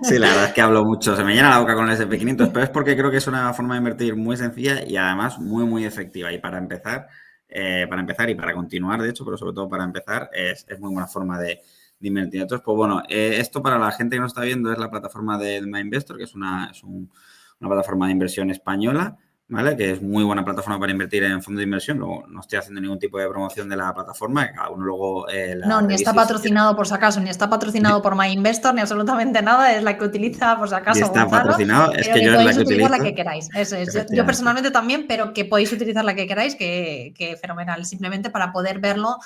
Speaker 1: Sí, la verdad es que hablo mucho, se me llena la boca con el SP 500, pero es porque creo que es una forma de invertir muy sencilla y además muy, muy efectiva. Y para empezar y para continuar, de hecho, pero sobre todo para empezar, es muy buena forma de invertir. Entonces, pues bueno, esto para la gente que no está viendo es la plataforma de MyInvestor, que es una plataforma de inversión española, ¿vale? Que es muy buena plataforma para invertir en fondos de inversión. Luego, no estoy haciendo ningún tipo de promoción de la plataforma, que cada uno luego
Speaker 2: No,
Speaker 1: la
Speaker 2: ni está
Speaker 1: revise y si quiere.
Speaker 2: patrocinado por si acaso, ni está patrocinado por MyInvestor, ni absolutamente nada. Es la que utiliza por si
Speaker 1: Y
Speaker 2: acaso
Speaker 1: está
Speaker 2: Gonzalo,
Speaker 1: patrocinado, es
Speaker 2: pero
Speaker 1: que
Speaker 2: que
Speaker 1: yo es la
Speaker 2: podéis
Speaker 1: que
Speaker 2: utilizar la
Speaker 1: utilizo,
Speaker 2: que queráis. Eso es. Yo
Speaker 1: efectivamente.
Speaker 2: personalmente también, pero que podéis utilizar la que queráis, que fenomenal. Simplemente para poder verlo,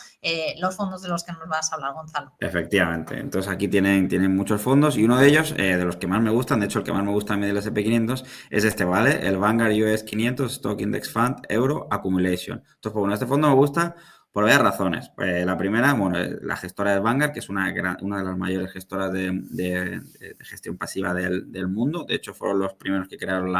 Speaker 2: los fondos de los que nos vas a hablar, Gonzalo.
Speaker 1: Efectivamente. Entonces aquí tienen muchos fondos y uno de ellos, de los que más me gustan, de hecho el que más me gusta a mí del S&P 500 es este, ¿vale? El Vanguard US 500 Stock Index Fund Euro Accumulation. Entonces, pues bueno, este fondo me gusta por varias razones. La primera, bueno, la gestora de Vanguard, que es una de las mayores gestoras de gestión pasiva del mundo. De hecho, fueron los primeros que crearon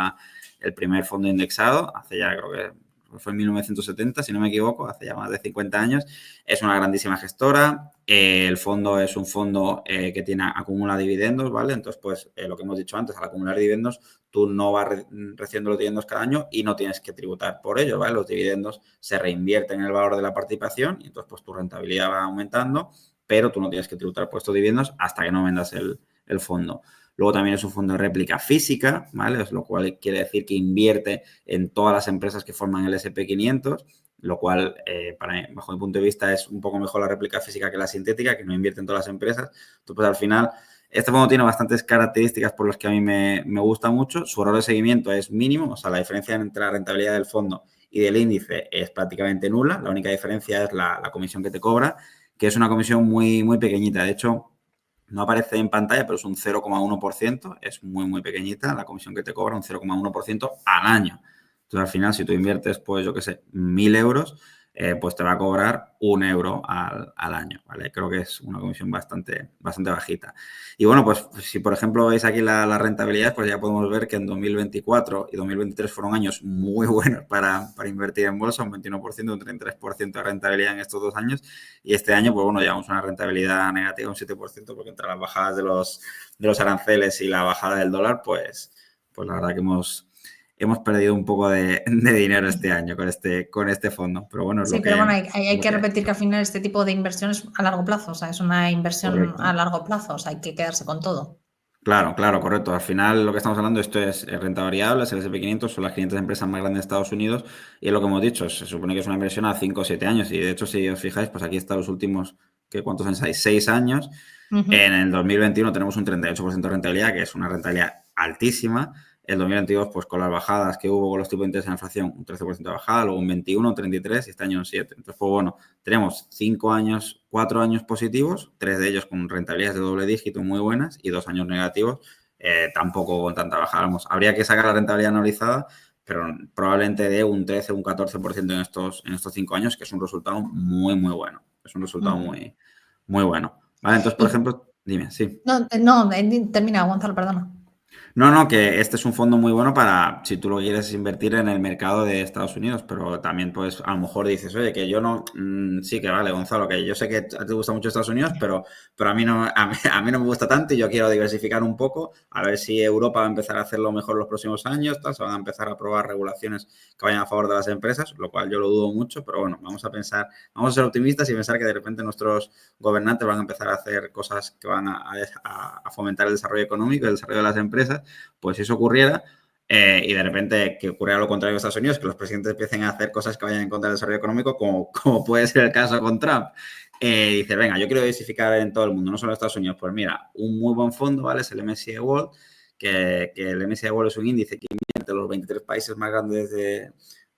Speaker 1: el primer fondo indexado, hace ya creo que fue en 1970, si no me equivoco, hace ya más de 50 años. Es una grandísima gestora. El fondo es un fondo que acumula dividendos, ¿vale? Entonces, pues lo que hemos dicho antes, al acumular dividendos, tú no vas recibiendo los dividendos cada año y no tienes que tributar por ello, ¿vale? Los dividendos se reinvierten en el valor de la participación y entonces, pues tu rentabilidad va aumentando, pero tú no tienes que tributar por estos dividendos hasta que no vendas el fondo. Luego también es un fondo de réplica física, ¿vale? Lo cual quiere decir que invierte en todas las empresas que forman el S&P 500, lo cual, bajo mi punto de vista, es un poco mejor la réplica física que la sintética, que no invierte en todas las empresas. Entonces, pues al final, este fondo tiene bastantes características por las que a mí me gusta mucho. Su error de seguimiento es mínimo, o sea, la diferencia entre la rentabilidad del fondo y del índice es prácticamente nula. La única diferencia es la comisión que te cobra, que es una comisión muy, muy pequeñita. De hecho, no aparece en pantalla, pero es un 0,1%, es muy, muy pequeñita la comisión que te cobra, un 0,1% al año. Entonces, al final, si tú inviertes, pues yo qué sé, 1.000 euros, pues te va a cobrar 1 euro al año, ¿vale? Creo que es una comisión bastante bajita. Y bueno, pues si por ejemplo veis aquí la rentabilidad, pues ya podemos ver que en 2024 y 2023 fueron años muy buenos para invertir en bolsa, un 21%, un 33% de rentabilidad en estos 2 años. Y este año, pues bueno, llevamos una rentabilidad negativa, un 7%, porque entre las bajadas de los aranceles y la bajada del dólar, pues la verdad que hemos perdido un poco de dinero este año con este fondo. Pero bueno, es
Speaker 2: Sí,
Speaker 1: lo
Speaker 2: pero bueno,
Speaker 1: que,
Speaker 2: hay que repetir que al final este tipo de inversión es a largo plazo, o sea, es una inversión a
Speaker 1: correcto.
Speaker 2: largo plazo, o sea, hay que quedarse con todo.
Speaker 1: Claro, correcto. Al final lo que estamos hablando, esto es renta variable, es el S&P 500, son las 500 empresas más grandes de Estados Unidos y es lo que hemos dicho, se supone que es una inversión a 5 o 7 años y de hecho si os fijáis, pues aquí están los últimos, ¿cuántos años hay? 6 años. En el 2021 tenemos un 38% de rentabilidad, que es una rentabilidad altísima. El 2022, pues con las bajadas que hubo con los tipos de interés de la inflación, un 13% de bajada, luego un 21, un 33 y este año un 7. Entonces, pues bueno, tenemos 5 años, 4 años positivos, 3 de ellos con rentabilidades de doble dígito muy buenas y 2 años negativos, tampoco con tanta bajada. Vamos, habría que sacar la rentabilidad anualizada, pero probablemente de un 13, un 14% en estos 5 años, que es un resultado muy, muy bueno. Es un resultado muy, muy bueno. Vale, entonces, por
Speaker 2: Y,
Speaker 1: ejemplo, dime, sí.
Speaker 2: no, termina, Gonzalo, perdona.
Speaker 1: No, que este es un fondo muy bueno para si tú lo quieres invertir en el mercado de Estados Unidos, pero también pues a lo mejor dices, oye, que yo no, sí que vale, Gonzalo, que yo sé que a ti te gusta mucho Estados Unidos, pero a mí no, a mí no me gusta tanto y yo quiero diversificar un poco, a ver si Europa va a empezar a hacerlo mejor los próximos años, tal, se van a empezar a aprobar regulaciones que vayan a favor de las empresas, lo cual yo lo dudo mucho, pero bueno, vamos a ser optimistas y pensar que de repente nuestros gobernantes van a empezar a hacer cosas que van a fomentar el desarrollo económico, el desarrollo de las empresas. Pues si eso ocurriera y de repente que ocurriera lo contrario en Estados Unidos, que los presidentes empiecen a hacer cosas que vayan en contra del desarrollo económico, como puede ser el caso con Trump, dice, venga, yo quiero diversificar en todo el mundo, no solo en Estados Unidos. Pues mira, un muy buen fondo, ¿vale? Es el MSCI World, que el MSCI World es un índice que invierte los 23 países más grandes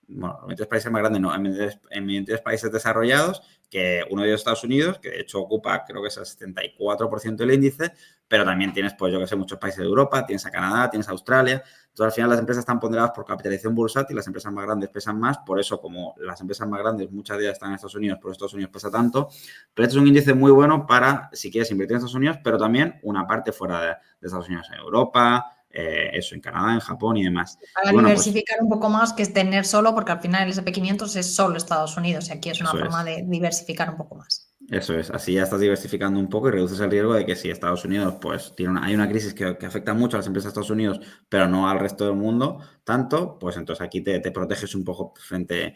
Speaker 1: los 23 países más grandes, no, en 23 países desarrollados, que uno de ellos es Estados Unidos, que de hecho ocupa, creo que es el 74% del índice, pero también tienes, pues yo que sé, muchos países de Europa, tienes a Canadá, tienes a Australia. Entonces, al final las empresas están ponderadas por capitalización bursátil, las empresas más grandes pesan más, por eso como las empresas más grandes, muchas de ellas están en Estados Unidos, por Estados Unidos pesa tanto, pero este es un índice muy bueno para, si quieres invertir en Estados Unidos, pero también una parte fuera de Estados Unidos, en Europa, eso, en Canadá, en Japón y demás.
Speaker 2: Para
Speaker 1: Y bueno, pues
Speaker 2: diversificar un poco más que es tener solo, porque al final el SP500 es solo Estados Unidos y aquí es una
Speaker 1: eso
Speaker 2: forma
Speaker 1: es.
Speaker 2: de diversificar un poco más.
Speaker 1: Eso es, así ya estás diversificando un poco y reduces el riesgo de que si Estados Unidos, pues hay una crisis que afecta mucho a las empresas de Estados Unidos, pero no al resto del mundo tanto, pues entonces aquí te proteges un poco frente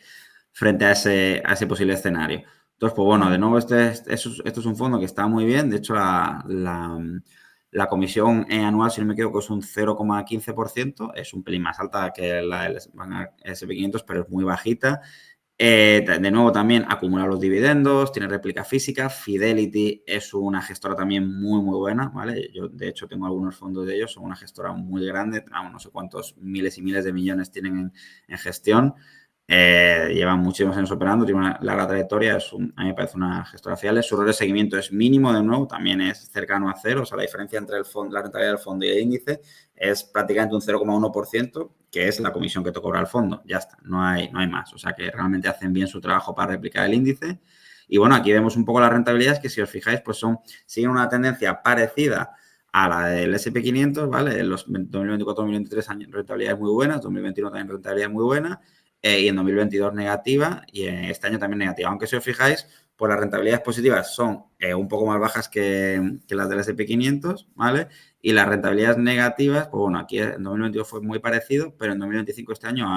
Speaker 1: a ese posible escenario. Entonces, pues bueno, de nuevo, esto es un fondo que está muy bien. De hecho, la comisión anual, si no me equivoco, es un 0,15%. Es un pelín más alta que la del SP500, pero es muy bajita. De nuevo, también acumula los dividendos, tiene réplica física. Fidelity es una gestora también muy, muy buena, ¿vale? Yo, de hecho, tengo algunos fondos de ellos. Son una gestora muy grande. No sé cuántos miles y miles de millones tienen en gestión. Llevan muchísimos años operando, tiene una larga trayectoria. A mí me parece una gestora fiable. Su error de seguimiento es mínimo, de nuevo, también es cercano a cero. O sea, la diferencia entre la rentabilidad del fondo y el índice es prácticamente un 0,1%, que es la comisión que te cobra el fondo. Ya está, no hay más. O sea, que realmente hacen bien su trabajo para replicar el índice. Y bueno, aquí vemos un poco las rentabilidades que, si os fijáis, pues siguen una tendencia parecida a la del SP500, ¿vale? En los 2024-2023 años rentabilidades muy buenas, 2021 también rentabilidad muy buena, y en 2022 negativa, y este año también negativa. Aunque si os fijáis, pues las rentabilidades positivas son un poco más bajas que las del SP500, ¿vale? Y las rentabilidades negativas, pues bueno, aquí en 2022 fue muy parecido, pero en 2025 este año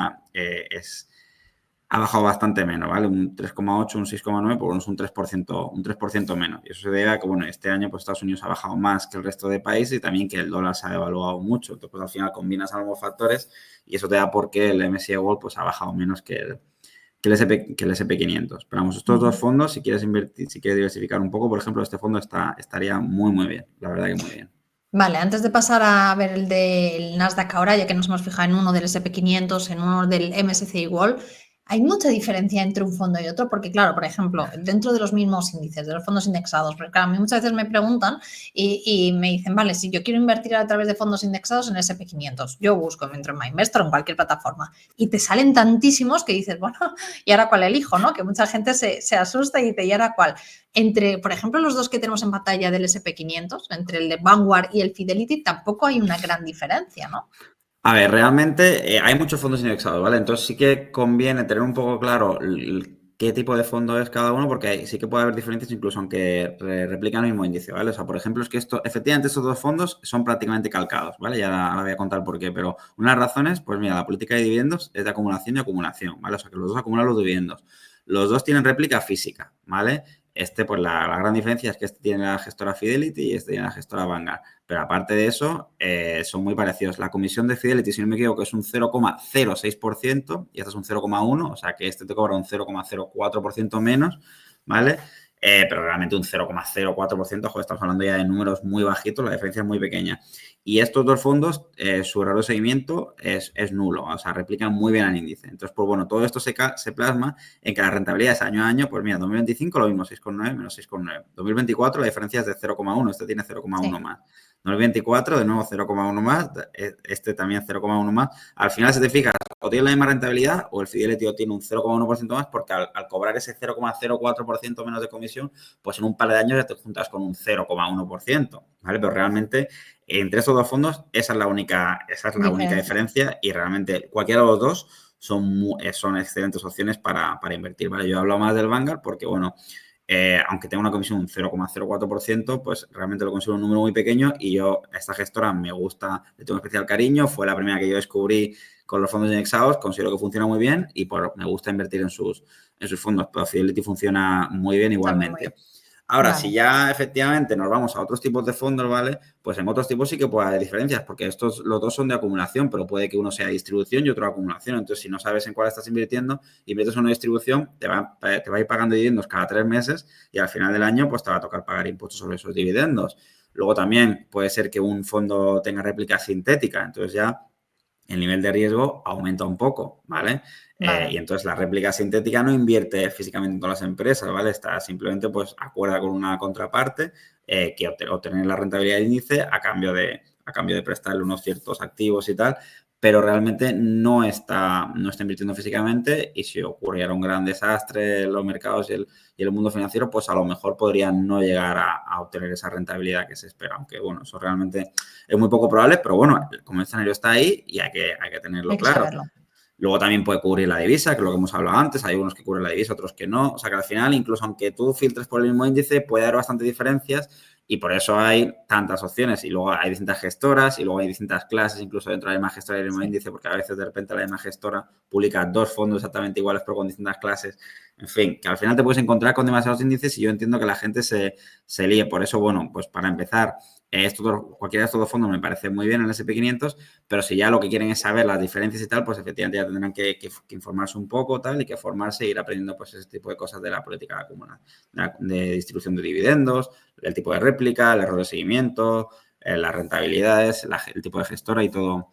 Speaker 1: ha bajado bastante menos, ¿vale? Un 3,8, un 6,9, pues bueno, es un 3% menos. Y eso se debe a que, bueno, este año pues Estados Unidos ha bajado más que el resto de países y también que el dólar se ha devaluado mucho. Entonces, pues al final combinas ambos factores y eso te da por qué el MSCI World pues ha bajado menos que el SP500. Pero vamos, estos dos fondos, si quieres invertir, si quieres diversificar un poco, por ejemplo, este fondo estaría muy, muy bien. La verdad que muy bien.
Speaker 2: Vale, antes de pasar a ver el del Nasdaq ahora, ya que nos hemos fijado en uno del SP500, en uno del MSCI World, ¿Hay mucha diferencia entre un fondo y otro? Porque, claro, por ejemplo, dentro de los mismos índices, de los fondos indexados, porque claro, a mí muchas veces me preguntan y me dicen, vale, si yo quiero invertir a través de fondos indexados en S&P 500, yo busco, me entro en MyInvestor o en cualquier plataforma y te salen tantísimos que dices, bueno, ¿y ahora cuál elijo? ¿No? Que mucha gente se asusta y dice, ¿y ahora cuál? Entre, por ejemplo, los dos que tenemos en pantalla del S&P 500, entre el de Vanguard y el Fidelity, tampoco hay una gran diferencia, ¿no?
Speaker 1: A ver, realmente hay muchos fondos indexados, ¿vale? Entonces sí que conviene tener un poco claro qué tipo de fondo es cada uno, porque sí que puede haber diferencias incluso aunque replican el mismo índice, ¿vale? O sea, por ejemplo, es que efectivamente estos dos fondos son prácticamente calcados, ¿vale? Ya ahora voy a contar por qué, pero una de las razones, pues mira, la política de dividendos es de acumulación y acumulación, ¿vale? O sea, que los dos acumulan los dividendos. Los dos tienen réplica física, ¿vale? Pues la gran diferencia es que este tiene la gestora Fidelity y este tiene la gestora Vanguard. Pero aparte de eso, son muy parecidos. La comisión de Fidelity, si no me equivoco, es un 0,06% y este es un 0,1%, o sea que este te cobra un 0,04% menos, ¿vale? Pero realmente un 0,04%, joder, estamos hablando ya de números muy bajitos, la diferencia es muy pequeña. Y estos dos fondos, su error de seguimiento es nulo, o sea, replican muy bien al índice. Entonces, pues bueno, todo esto se plasma en que la rentabilidad es año a año, pues mira, 2025 lo mismo, 6,9 menos 6,9. 2024 la diferencia es de 0,1, este tiene 0,1
Speaker 2: Sí.
Speaker 1: más. 2024, de nuevo 0,1 más, este también 0,1 más. Al final, si te fijas, o tiene la misma rentabilidad o el Fidelity tiene un 0,1% más porque al cobrar ese 0,04% menos de comisión, pues en un par de años ya te juntas con un 0,1%, ¿vale? Pero realmente entre estos dos fondos esa es la única
Speaker 2: Diferencia.
Speaker 1: diferencia y realmente cualquiera de los dos son excelentes opciones para invertir, ¿vale? Yo he hablado más del Vanguard porque, bueno, aunque tenga una comisión de un 0,04%, pues realmente lo considero un número muy pequeño y yo a esta gestora me gusta, le tengo especial cariño, fue la primera que yo descubrí con los fondos indexados, considero que funciona muy bien y me gusta invertir en sus fondos, pero Fidelity funciona muy bien
Speaker 2: También muy
Speaker 1: igualmente.
Speaker 2: bien.
Speaker 1: Ahora, si
Speaker 2: Vale.
Speaker 1: ya efectivamente nos vamos a otros tipos de fondos, ¿vale? Pues en otros tipos sí que puede haber diferencias, porque los dos son de acumulación, pero puede que uno sea distribución y otro acumulación. Entonces, si no sabes en cuál estás invirtiendo, inviertes en una distribución, te va a ir pagando dividendos cada 3 meses y al final del año, pues te va a tocar pagar impuestos sobre esos dividendos. Luego también puede ser que un fondo tenga réplica sintética, entonces ya el nivel de riesgo aumenta un poco, ¿vale? Y
Speaker 2: Vale.
Speaker 1: entonces la réplica sintética no invierte físicamente en todas las empresas, ¿vale? Está simplemente, pues, acuerda con una contraparte que obtener la rentabilidad del índice a cambio de prestarle unos ciertos activos y tal, pero realmente no está invirtiendo físicamente y si ocurriera un gran desastre en los mercados y el mundo financiero, pues a lo mejor podrían no llegar a obtener esa rentabilidad que se espera, aunque bueno, eso realmente es muy poco probable, pero bueno, como escenario está ahí y hay que tenerlo
Speaker 2: Hay que
Speaker 1: claro.
Speaker 2: saberlo.
Speaker 1: Luego también puede cubrir la divisa, que es lo que hemos hablado antes. Hay unos que cubren la divisa, otros que no. O sea que al final, incluso aunque tú filtres por el mismo índice, puede haber bastantes diferencias y por eso hay tantas opciones. Y luego hay distintas gestoras y luego hay distintas clases, incluso dentro de la misma gestora y del mismo
Speaker 2: Sí.
Speaker 1: índice, porque a veces de repente la misma gestora publica dos fondos exactamente iguales, pero con distintas clases. En fin, que al final te puedes encontrar con demasiados índices y yo entiendo que la gente se líe. Por eso, bueno, pues para empezar, cualquiera de estos dos fondos me parece muy bien en el S&P 500, pero si ya lo que quieren es saber las diferencias y tal, pues efectivamente ya tendrán que informarse un poco tal y que formarse e ir aprendiendo pues ese tipo de cosas de la política de acumulación, de distribución de dividendos, el tipo de réplica, el error de seguimiento, las rentabilidades, el tipo de gestora y todo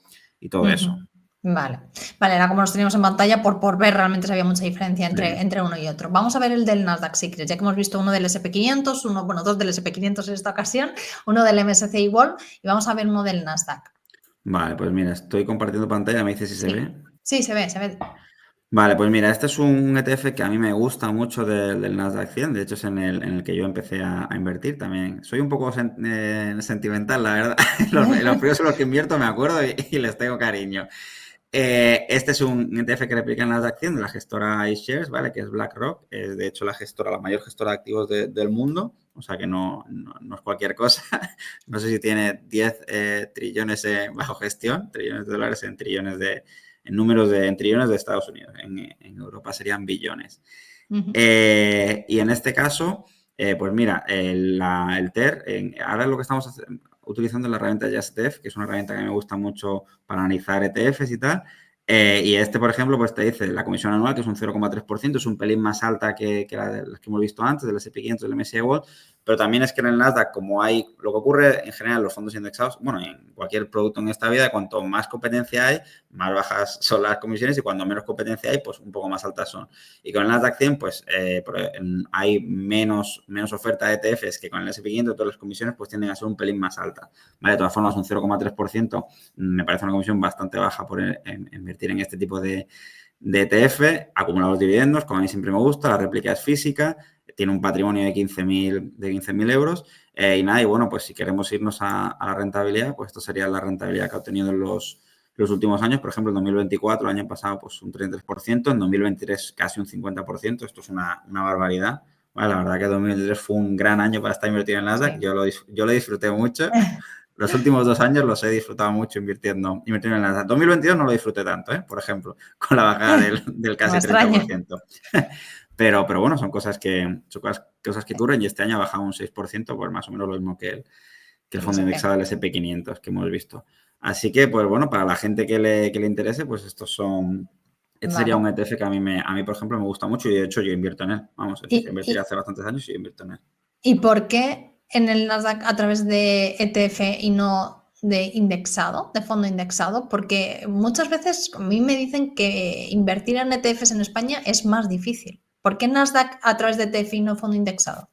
Speaker 1: eso.
Speaker 2: Vale, vale, era como los teníamos en pantalla por ver realmente si había mucha diferencia
Speaker 1: Sí.
Speaker 2: entre uno y otro. Vamos a ver el del Nasdaq Secrets, ya que hemos visto uno del SP 500, bueno, dos del SP 500 en esta ocasión, uno del MSCI World y vamos a ver uno del Nasdaq.
Speaker 1: Vale, pues mira, estoy compartiendo pantalla, me dice si se ve.
Speaker 2: Sí, sí, se ve, se ve.
Speaker 1: Vale, pues mira, este es un ETF que a mí me gusta mucho del Nasdaq 100, de hecho es en el que yo empecé a invertir también. Soy un poco sentimental, la verdad. Los primeros en los que invierto me acuerdo y les tengo cariño. Este es un ETF que replica en Nasdaq 100 de la gestora iShares, ¿vale? Que es BlackRock. Es de hecho la mayor gestora de activos del mundo. O sea que no es cualquier cosa. No sé si tiene 10 trillones bajo gestión, trillones de dólares en trillones en trillones de Estados Unidos. En Europa serían billones. Y en este caso, pues mira, el TER, ahora lo que estamos utilizando es la herramienta JustETF, que es una herramienta que me gusta mucho para analizar ETFs y tal. Y este, por ejemplo, pues te dice la comisión anual, que es un 0,3%, es un pelín más alta que las que hemos visto antes, del S&P 500, del MSCI World, pero también es que en el Nasdaq, como hay, lo que ocurre en general en los fondos indexados, bueno, en cualquier producto en esta vida, cuanto más competencia hay, más bajas son las comisiones y cuando menos competencia hay, pues un poco más altas son. Y con el Nasdaq 100, pues hay menos oferta de ETFs que con el S&P 500, todas las comisiones pues tienden a ser un pelín más altas. ¿Vale? De todas formas, un 0,3% me parece una comisión bastante baja por invertir en este tipo de ETF, acumular los dividendos, como a mí siempre me gusta, la réplica es física, tiene un patrimonio de 15.000 euros y nada, y bueno, pues si queremos irnos a la rentabilidad, pues esto sería la rentabilidad que ha obtenido en los últimos años. Por ejemplo, en 2024, el año pasado, pues un 33%, en 2023 casi un 50%, esto es una barbaridad. Bueno, la verdad que 2023 fue un gran año para estar invertido en Nasdaq,
Speaker 2: Sí.
Speaker 1: yo lo disfruté mucho. Los últimos 2 años los he disfrutado mucho invirtiendo en Nasdaq. 2022 no lo disfruté tanto, por ejemplo, con la bajada del
Speaker 2: No me
Speaker 1: casi
Speaker 2: extraña.
Speaker 1: 30%. Pero bueno, son cosas que ocurren y este año ha bajado un 6%, pues más o menos lo mismo que el fondo indexado del S&P 500 que hemos visto. Así que, pues bueno, para la gente que le interese, pues este sería un
Speaker 2: Vale.
Speaker 1: ETF que a mí, por ejemplo, me gusta mucho y de hecho yo invierto en él. Vamos, empecé a invertir hace bastantes años y invierto en él.
Speaker 2: ¿Y por qué en el Nasdaq a través de ETF y no de indexado, de fondo indexado? Porque muchas veces a mí me dicen que invertir en ETFs en España es más difícil. ¿Por qué Nasdaq a través de ETF y no fondo indexado?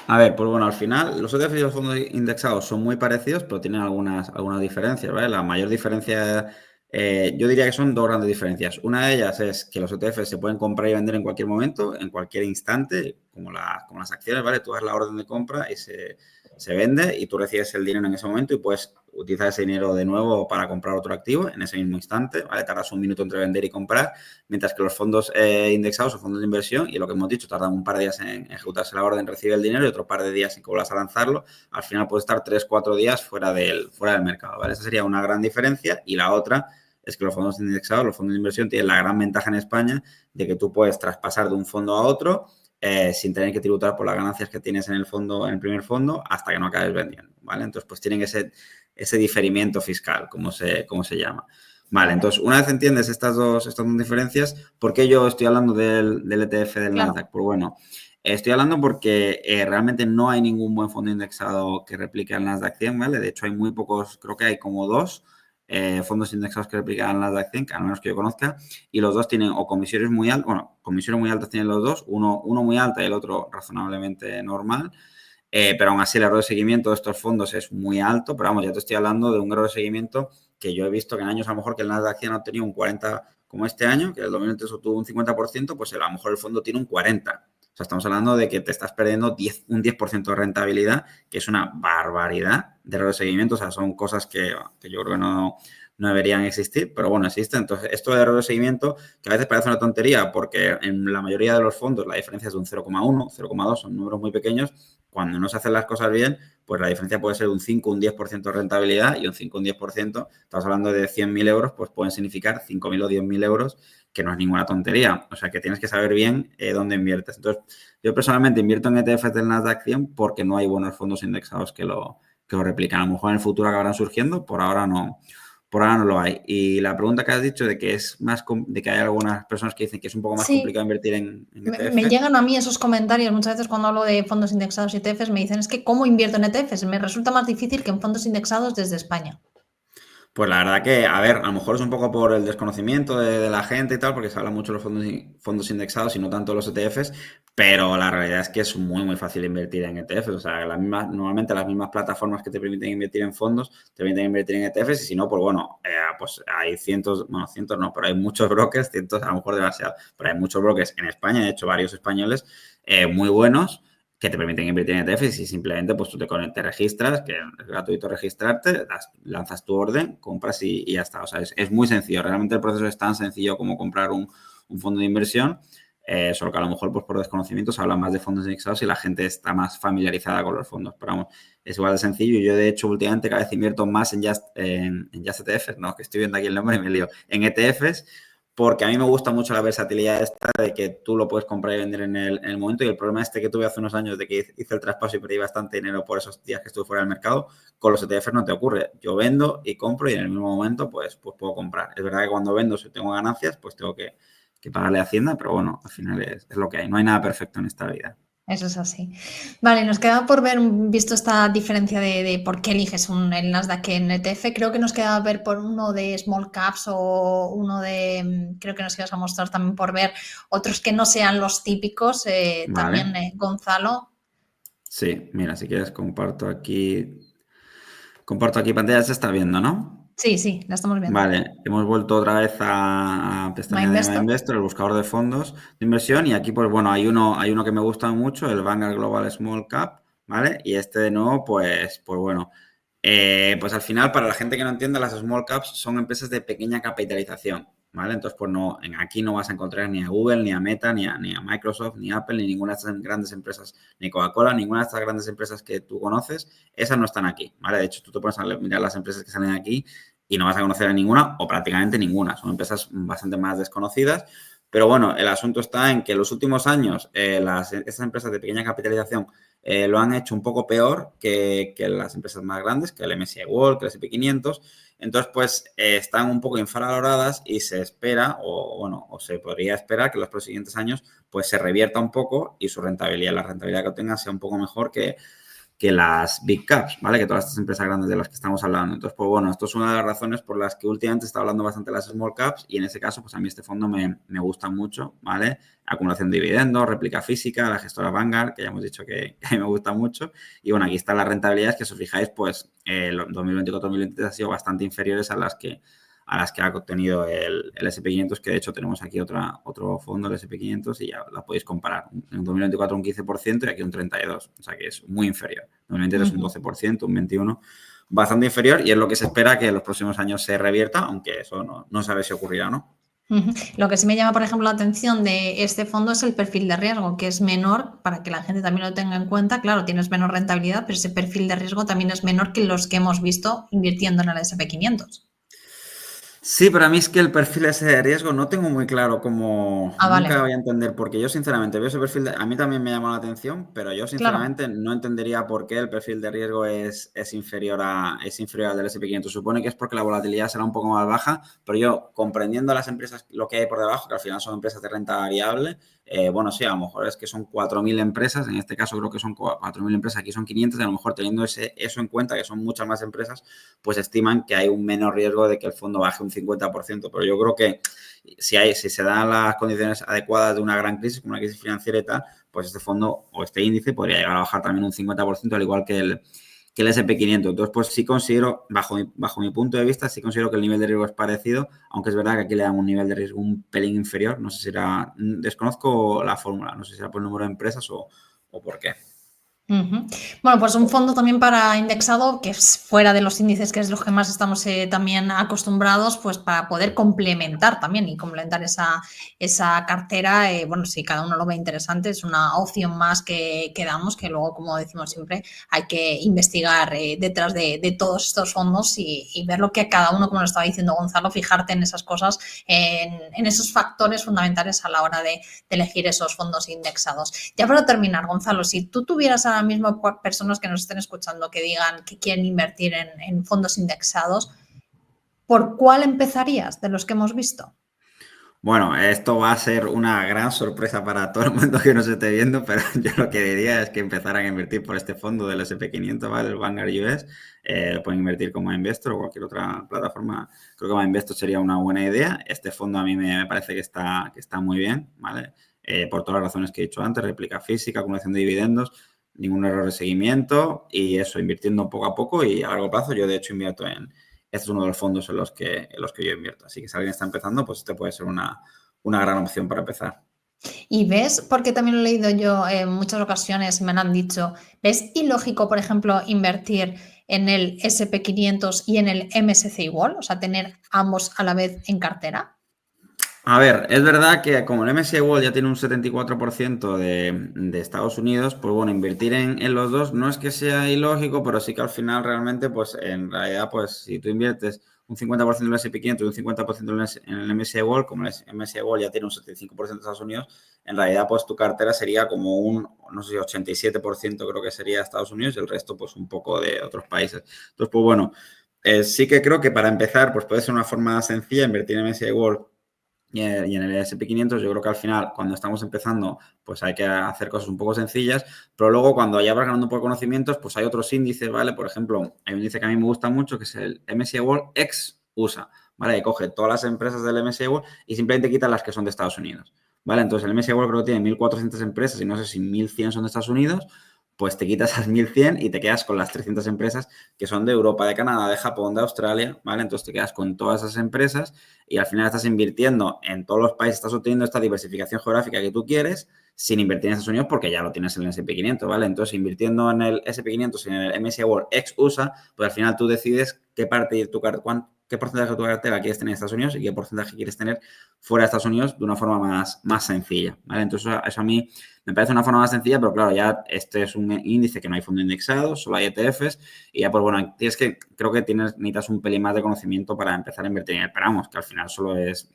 Speaker 1: A ver, pues bueno, al final los ETFs y los fondos indexados son muy parecidos, pero tienen algunas diferencias, ¿vale? La mayor diferencia, yo diría que son 2 grandes diferencias. Una de ellas es que los ETFs se pueden comprar y vender en cualquier momento, en cualquier instante, como las acciones, ¿vale? Tú das la orden de compra y se vende y tú recibes el dinero en ese momento y puedes utilizar ese dinero de nuevo para comprar otro activo en ese mismo instante, ¿vale? Tardas un minuto entre vender y comprar, mientras que los fondos indexados o fondos de inversión, y lo que hemos dicho, tardan un par de días en ejecutarse la orden, recibir el dinero y otro par de días en que vuelvas a lanzarlo, al final puede estar 3-4 días fuera del mercado, ¿vale? Esa sería una gran diferencia y la otra es que los fondos indexados, los fondos de inversión tienen la gran ventaja en España de que tú puedes traspasar de un fondo a otro sin tener que tributar por las ganancias que tienes en el primer fondo hasta que no acabes vendiendo, ¿vale? Entonces, pues tienen ese diferimiento fiscal, como se llama. Vale, entonces, una vez entiendes estas dos diferencias, ¿por qué yo estoy hablando del ETF del
Speaker 2: Claro.
Speaker 1: Nasdaq? Pues bueno, estoy hablando porque realmente no hay ningún buen fondo indexado que replique el Nasdaq 100, ¿vale? De hecho, hay muy pocos, creo que hay como 2 fondos indexados que replican el Nasdaq 100, que al menos que yo conozca, y los dos tienen o comisiones muy altas, bueno, comisiones muy altas tienen los dos, uno muy alta y el otro razonablemente normal, pero aún así el error de seguimiento de estos fondos es muy alto, pero vamos, ya te estoy hablando de un error de seguimiento que yo he visto que en años a lo mejor que el Nasdaq 100 ha tenido un 40, como este año, que el 2023 obtuvo un 50%, pues a lo mejor el fondo tiene un 40%. O sea, estamos hablando de que te estás perdiendo un 10% de rentabilidad, que es una barbaridad de error de seguimiento. O sea, son cosas que yo creo que no deberían existir, pero bueno, existen. Entonces, esto de error de seguimiento, que a veces parece una tontería, porque en la mayoría de los fondos la diferencia es de un 0,1, 0,2, son números muy pequeños. Cuando no se hacen las cosas bien, pues la diferencia puede ser un 5, un 10% de rentabilidad y un 5, un 10%, estamos hablando de 100.000 euros, pues pueden significar 5.000 o 10.000 euros, que no es ninguna tontería. O sea, que tienes que saber bien dónde inviertes. Entonces, yo personalmente invierto en ETFs del Nasdaq 100 porque no hay buenos fondos indexados que lo replican. A lo mejor en el futuro acabarán surgiendo, por ahora no. Por ahora no lo hay. Y la pregunta que has dicho de que es de que hay algunas personas que dicen que es un poco más complicado
Speaker 2: Sí,
Speaker 1: invertir en
Speaker 2: me
Speaker 1: ETF.
Speaker 2: llegan a mí esos comentarios muchas veces cuando hablo de fondos indexados y ETFs, me dicen, es que ¿cómo invierto en ETFs? Me resulta más difícil que en fondos indexados desde España.
Speaker 1: Pues la verdad que, a ver, a lo mejor es un poco por el desconocimiento de la gente y tal, porque se habla mucho de los fondos indexados y no tanto de los ETFs, pero la realidad es que es muy, muy fácil invertir en ETFs. O sea, normalmente las mismas plataformas que te permiten invertir en fondos te permiten invertir en ETFs y si no, pues bueno, pues hay cientos no, pero hay muchos brokers, cientos a lo mejor demasiado, pero hay muchos brokers en España, de hecho varios españoles muy buenos que te permiten invertir en ETFs y simplemente pues tú te registras, que es gratuito registrarte, lanzas tu orden, compras y ya está. O sea, es muy sencillo. Realmente el proceso es tan sencillo como comprar un fondo de inversión, solo que a lo mejor pues por desconocimiento se habla más de fondos indexados y la gente está más familiarizada con los fondos. Pero vamos, es igual de sencillo. Yo de hecho últimamente cada vez invierto más en Just ETFs, no, que estoy viendo aquí el nombre y me lío, en ETFs, porque a mí me gusta mucho la versatilidad esta de que tú lo puedes comprar y vender en el momento, y el problema este que tuve hace unos años de que hice el traspaso y perdí bastante dinero por esos días que estuve fuera del mercado, con los ETFs no te ocurre. Yo vendo y compro y en el mismo momento pues puedo comprar. Es verdad que cuando vendo, si tengo ganancias, pues tengo que pagarle a Hacienda, pero bueno, al final es lo que hay. No hay nada perfecto en esta vida.
Speaker 2: Eso es así. Vale, nos queda por ver, visto esta diferencia de por qué eliges el Nasdaq en ETF, creo que nos queda ver por uno de small caps o uno de, creo que nos ibas a mostrar también por ver otros que no sean los típicos,
Speaker 1: ¿Vale?
Speaker 2: también Gonzalo.
Speaker 1: Sí, mira, si quieres comparto aquí pantalla, se está viendo, ¿no?
Speaker 2: Sí, sí, la estamos viendo.
Speaker 1: Vale, hemos vuelto otra vez a
Speaker 2: My
Speaker 1: pestaña de My
Speaker 2: Investor.
Speaker 1: Investor, el buscador de fondos de inversión, y aquí, pues bueno, hay uno que me gusta mucho, el Vanguard Global Small Cap, ¿vale? Y este de nuevo, pues bueno, pues al final, para la gente que no entiende, las small caps son empresas de pequeña capitalización, ¿vale? Entonces, pues no, aquí no vas a encontrar ni a Google, ni a Meta, ni a Microsoft, ni a Apple, ni ninguna de estas grandes empresas, ni Coca-Cola, ninguna de estas grandes empresas que tú conoces, esas no están aquí, ¿vale? De hecho, tú te pones a mirar las empresas que salen aquí y no vas a conocer a ninguna o prácticamente ninguna. Son empresas bastante más desconocidas. Pero bueno, el asunto está en que en los últimos años estas empresas de pequeña capitalización lo han hecho un poco peor que las empresas más grandes, que el MSCI World, que el S&P 500. Entonces, pues están un poco infravaloradas y se espera, o se podría esperar que en los siguientes años pues se revierta un poco y la rentabilidad que obtengan sea un poco mejor que las big caps, ¿vale? Que todas estas empresas grandes de las que estamos hablando. Entonces, pues bueno, esto es una de las razones por las que últimamente está hablando bastante de las small caps y en ese caso, pues a mí este fondo me gusta mucho, ¿vale? Acumulación de dividendos, réplica física, la gestora Vanguard, que ya hemos dicho que a mí me gusta mucho. Y bueno, aquí están las rentabilidades que, si os fijáis, pues 2024-2023 ha sido bastante inferiores a las que ha obtenido el S&P 500, que de hecho tenemos aquí otro fondo, el S&P 500, y ya la podéis comparar. En 2024 un 15% y aquí un 32%, o sea que es muy inferior. 2023 un 12%, un 21%, bastante inferior, y es lo que se espera que en los próximos años se revierta, aunque eso no sabe si ocurrirá o no.
Speaker 2: Lo que sí me llama, por ejemplo, la atención de este fondo es el perfil de riesgo, que es menor, para que la gente también lo tenga en cuenta. Claro, tienes menor rentabilidad, pero ese perfil de riesgo también es menor que los que hemos visto invirtiendo en el S&P 500.
Speaker 1: Sí, pero a mí es que el perfil ese de riesgo no tengo muy claro cómo,
Speaker 2: Ah,
Speaker 1: nunca
Speaker 2: vale,
Speaker 1: voy a entender, porque yo sinceramente veo ese perfil, a mí también me llama la atención, pero yo
Speaker 2: claro.
Speaker 1: sinceramente no entendería por qué el perfil de riesgo es inferior al del S&P 500. Supone que es porque la volatilidad será un poco más baja, pero yo, comprendiendo las empresas, lo que hay por debajo, que al final son empresas de renta variable, bueno, sí, a lo mejor es que son 4.000 empresas, en este caso creo que son 4.000 empresas, aquí son 500, y a lo mejor teniendo eso en cuenta, que son muchas más empresas, pues estiman que hay un menor riesgo de que el fondo baje un 50%. Pero yo creo que si se dan las condiciones adecuadas de una gran crisis, como una crisis financiera y tal, pues este fondo o este índice podría llegar a bajar también un 50%, al igual que el S&P 500. Entonces, pues sí considero, bajo mi punto de vista, sí considero que el nivel de riesgo es parecido, aunque es verdad que aquí le dan un nivel de riesgo un pelín inferior. No sé si será, desconozco la fórmula, no sé si será por el número de empresas o por qué.
Speaker 2: Bueno, pues un fondo también para indexado, que es fuera de los índices, que es los que más estamos también acostumbrados, pues para poder complementar también y complementar esa cartera. Bueno, si cada uno lo ve interesante, es una opción más que damos, que luego, como decimos siempre, hay que investigar detrás de todos estos fondos y ver lo que cada uno, como lo estaba diciendo Gonzalo, fijarte en esas cosas, en esos factores fundamentales a la hora de elegir esos fondos indexados. Ya para terminar, Gonzalo, si tú tuvieras ahora mismo personas que nos estén escuchando que digan que quieren invertir en fondos indexados, ¿por cuál empezarías de los que hemos visto?
Speaker 1: Bueno, esto va a ser una gran sorpresa para todo el mundo que nos esté viendo, pero yo lo que diría es que empezaran a invertir por este fondo del S&P 500, ¿vale? El Vanguard US. Lo pueden invertir como Investor o cualquier otra plataforma. Creo que Investor sería una buena idea. Este fondo a mí me parece que está muy bien, ¿vale? Por todas las razones que he dicho antes: réplica física, acumulación de dividendos, ningún error de seguimiento, y eso, invirtiendo poco a poco y a largo plazo. Yo, de hecho, este es uno de los fondos en los que yo invierto. Así que si alguien está empezando, pues este puede ser una gran opción para empezar.
Speaker 2: Y ves, porque también lo he leído yo en muchas ocasiones, me lo han dicho, ¿ves ilógico, por ejemplo, invertir en el SP 500 y en el MSCI World? O sea, tener ambos a la vez en cartera.
Speaker 1: A ver, es verdad que como el MSCI World ya tiene un 74% de Estados Unidos, pues bueno, invertir en los dos no es que sea ilógico, pero sí que al final realmente, pues en realidad, pues si tú inviertes un 50% en el S&P 500 y un 50% en el MSCI World, como el MSCI World ya tiene un 75% de Estados Unidos, en realidad pues tu cartera sería como no sé si 87% creo que sería Estados Unidos, y el resto pues un poco de otros países. Entonces, pues bueno, sí que creo que para empezar, pues puede ser una forma sencilla invertir en MSCI World y en el S&P 500 yo creo que al final, cuando estamos empezando, pues hay que hacer cosas un poco sencillas, pero luego cuando ya vas ganando un poco de conocimientos, pues hay otros índices, ¿vale? Por ejemplo, hay un índice que a mí me gusta mucho, que es el MSCI World ex USA, ¿vale? Que coge todas las empresas del MSCI World y simplemente quita las que son de Estados Unidos, ¿vale? Entonces el MSCI World creo que tiene 1.400 empresas y no sé si 1.100 son de Estados Unidos, pues te quitas esas 1.100 y te quedas con las 300 empresas que son de Europa, de Canadá, de Japón, de Australia, ¿vale? Entonces te quedas con todas esas empresas y al final estás invirtiendo en todos los países, estás obteniendo esta diversificación geográfica que tú quieres sin invertir en Estados Unidos porque ya lo tienes en el S&P 500, ¿vale? Entonces, invirtiendo en el S&P 500 y en el MSCI World ex USA, pues al final tú decides qué parte de tu cartera, qué porcentaje de tu cartera quieres tener en Estados Unidos y qué porcentaje quieres tener fuera de Estados Unidos de una forma más sencilla, ¿vale? Entonces, eso a mí me parece una forma más sencilla, pero claro, ya este es un índice que no hay fondo indexado, solo hay ETFs y ya pues bueno, creo que necesitas un pelín más de conocimiento para empezar a invertir en él, pero vamos, que al final solo es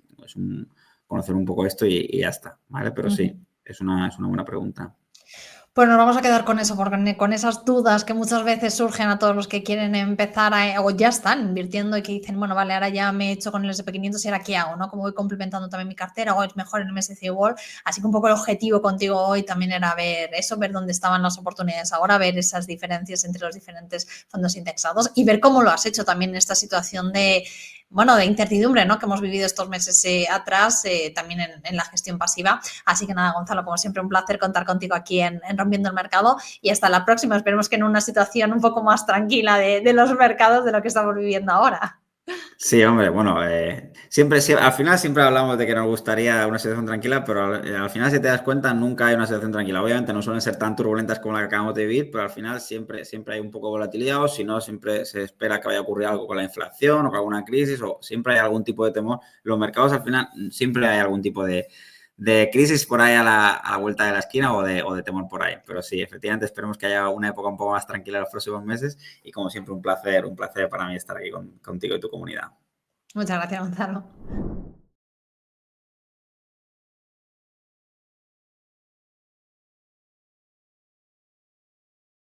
Speaker 1: conocer un poco esto y ya está, ¿vale? Pero sí, es una buena pregunta.
Speaker 2: Pues nos vamos a quedar con eso, porque con esas dudas que muchas veces surgen a todos los que quieren empezar o ya están invirtiendo y que dicen, bueno, vale, ahora ya me he hecho con el S&P 500 y ahora qué hago, ¿no? ¿Cómo voy complementando también mi cartera o es mejor en el MSCI World? Así que un poco el objetivo contigo hoy también era ver eso, ver dónde estaban las oportunidades ahora, ver esas diferencias entre los diferentes fondos indexados y ver cómo lo has hecho también en esta situación de incertidumbre, ¿no? Que hemos vivido estos meses atrás, también en la gestión pasiva. Así que nada, Gonzalo, como siempre, un placer contar contigo aquí en Rompiendo el Mercado y hasta la próxima. Esperemos que en una situación un poco más tranquila de los mercados de lo que estamos viviendo ahora.
Speaker 1: Sí, hombre, bueno, al final siempre hablamos de que nos gustaría una situación tranquila, pero al final, si te das cuenta, nunca hay una situación tranquila. Obviamente no suelen ser tan turbulentas como la que acabamos de vivir, pero al final siempre hay un poco de volatilidad, o si no, siempre se espera que vaya a ocurrir algo con la inflación o con alguna crisis, o siempre hay algún tipo de temor. Los mercados al final siempre hay algún tipo de crisis por ahí a la vuelta de la esquina o de temor por ahí. Pero sí, efectivamente, esperemos que haya una época un poco más tranquila en los próximos meses y como siempre un placer para mí estar aquí contigo y tu comunidad.
Speaker 2: Muchas gracias, Gonzalo.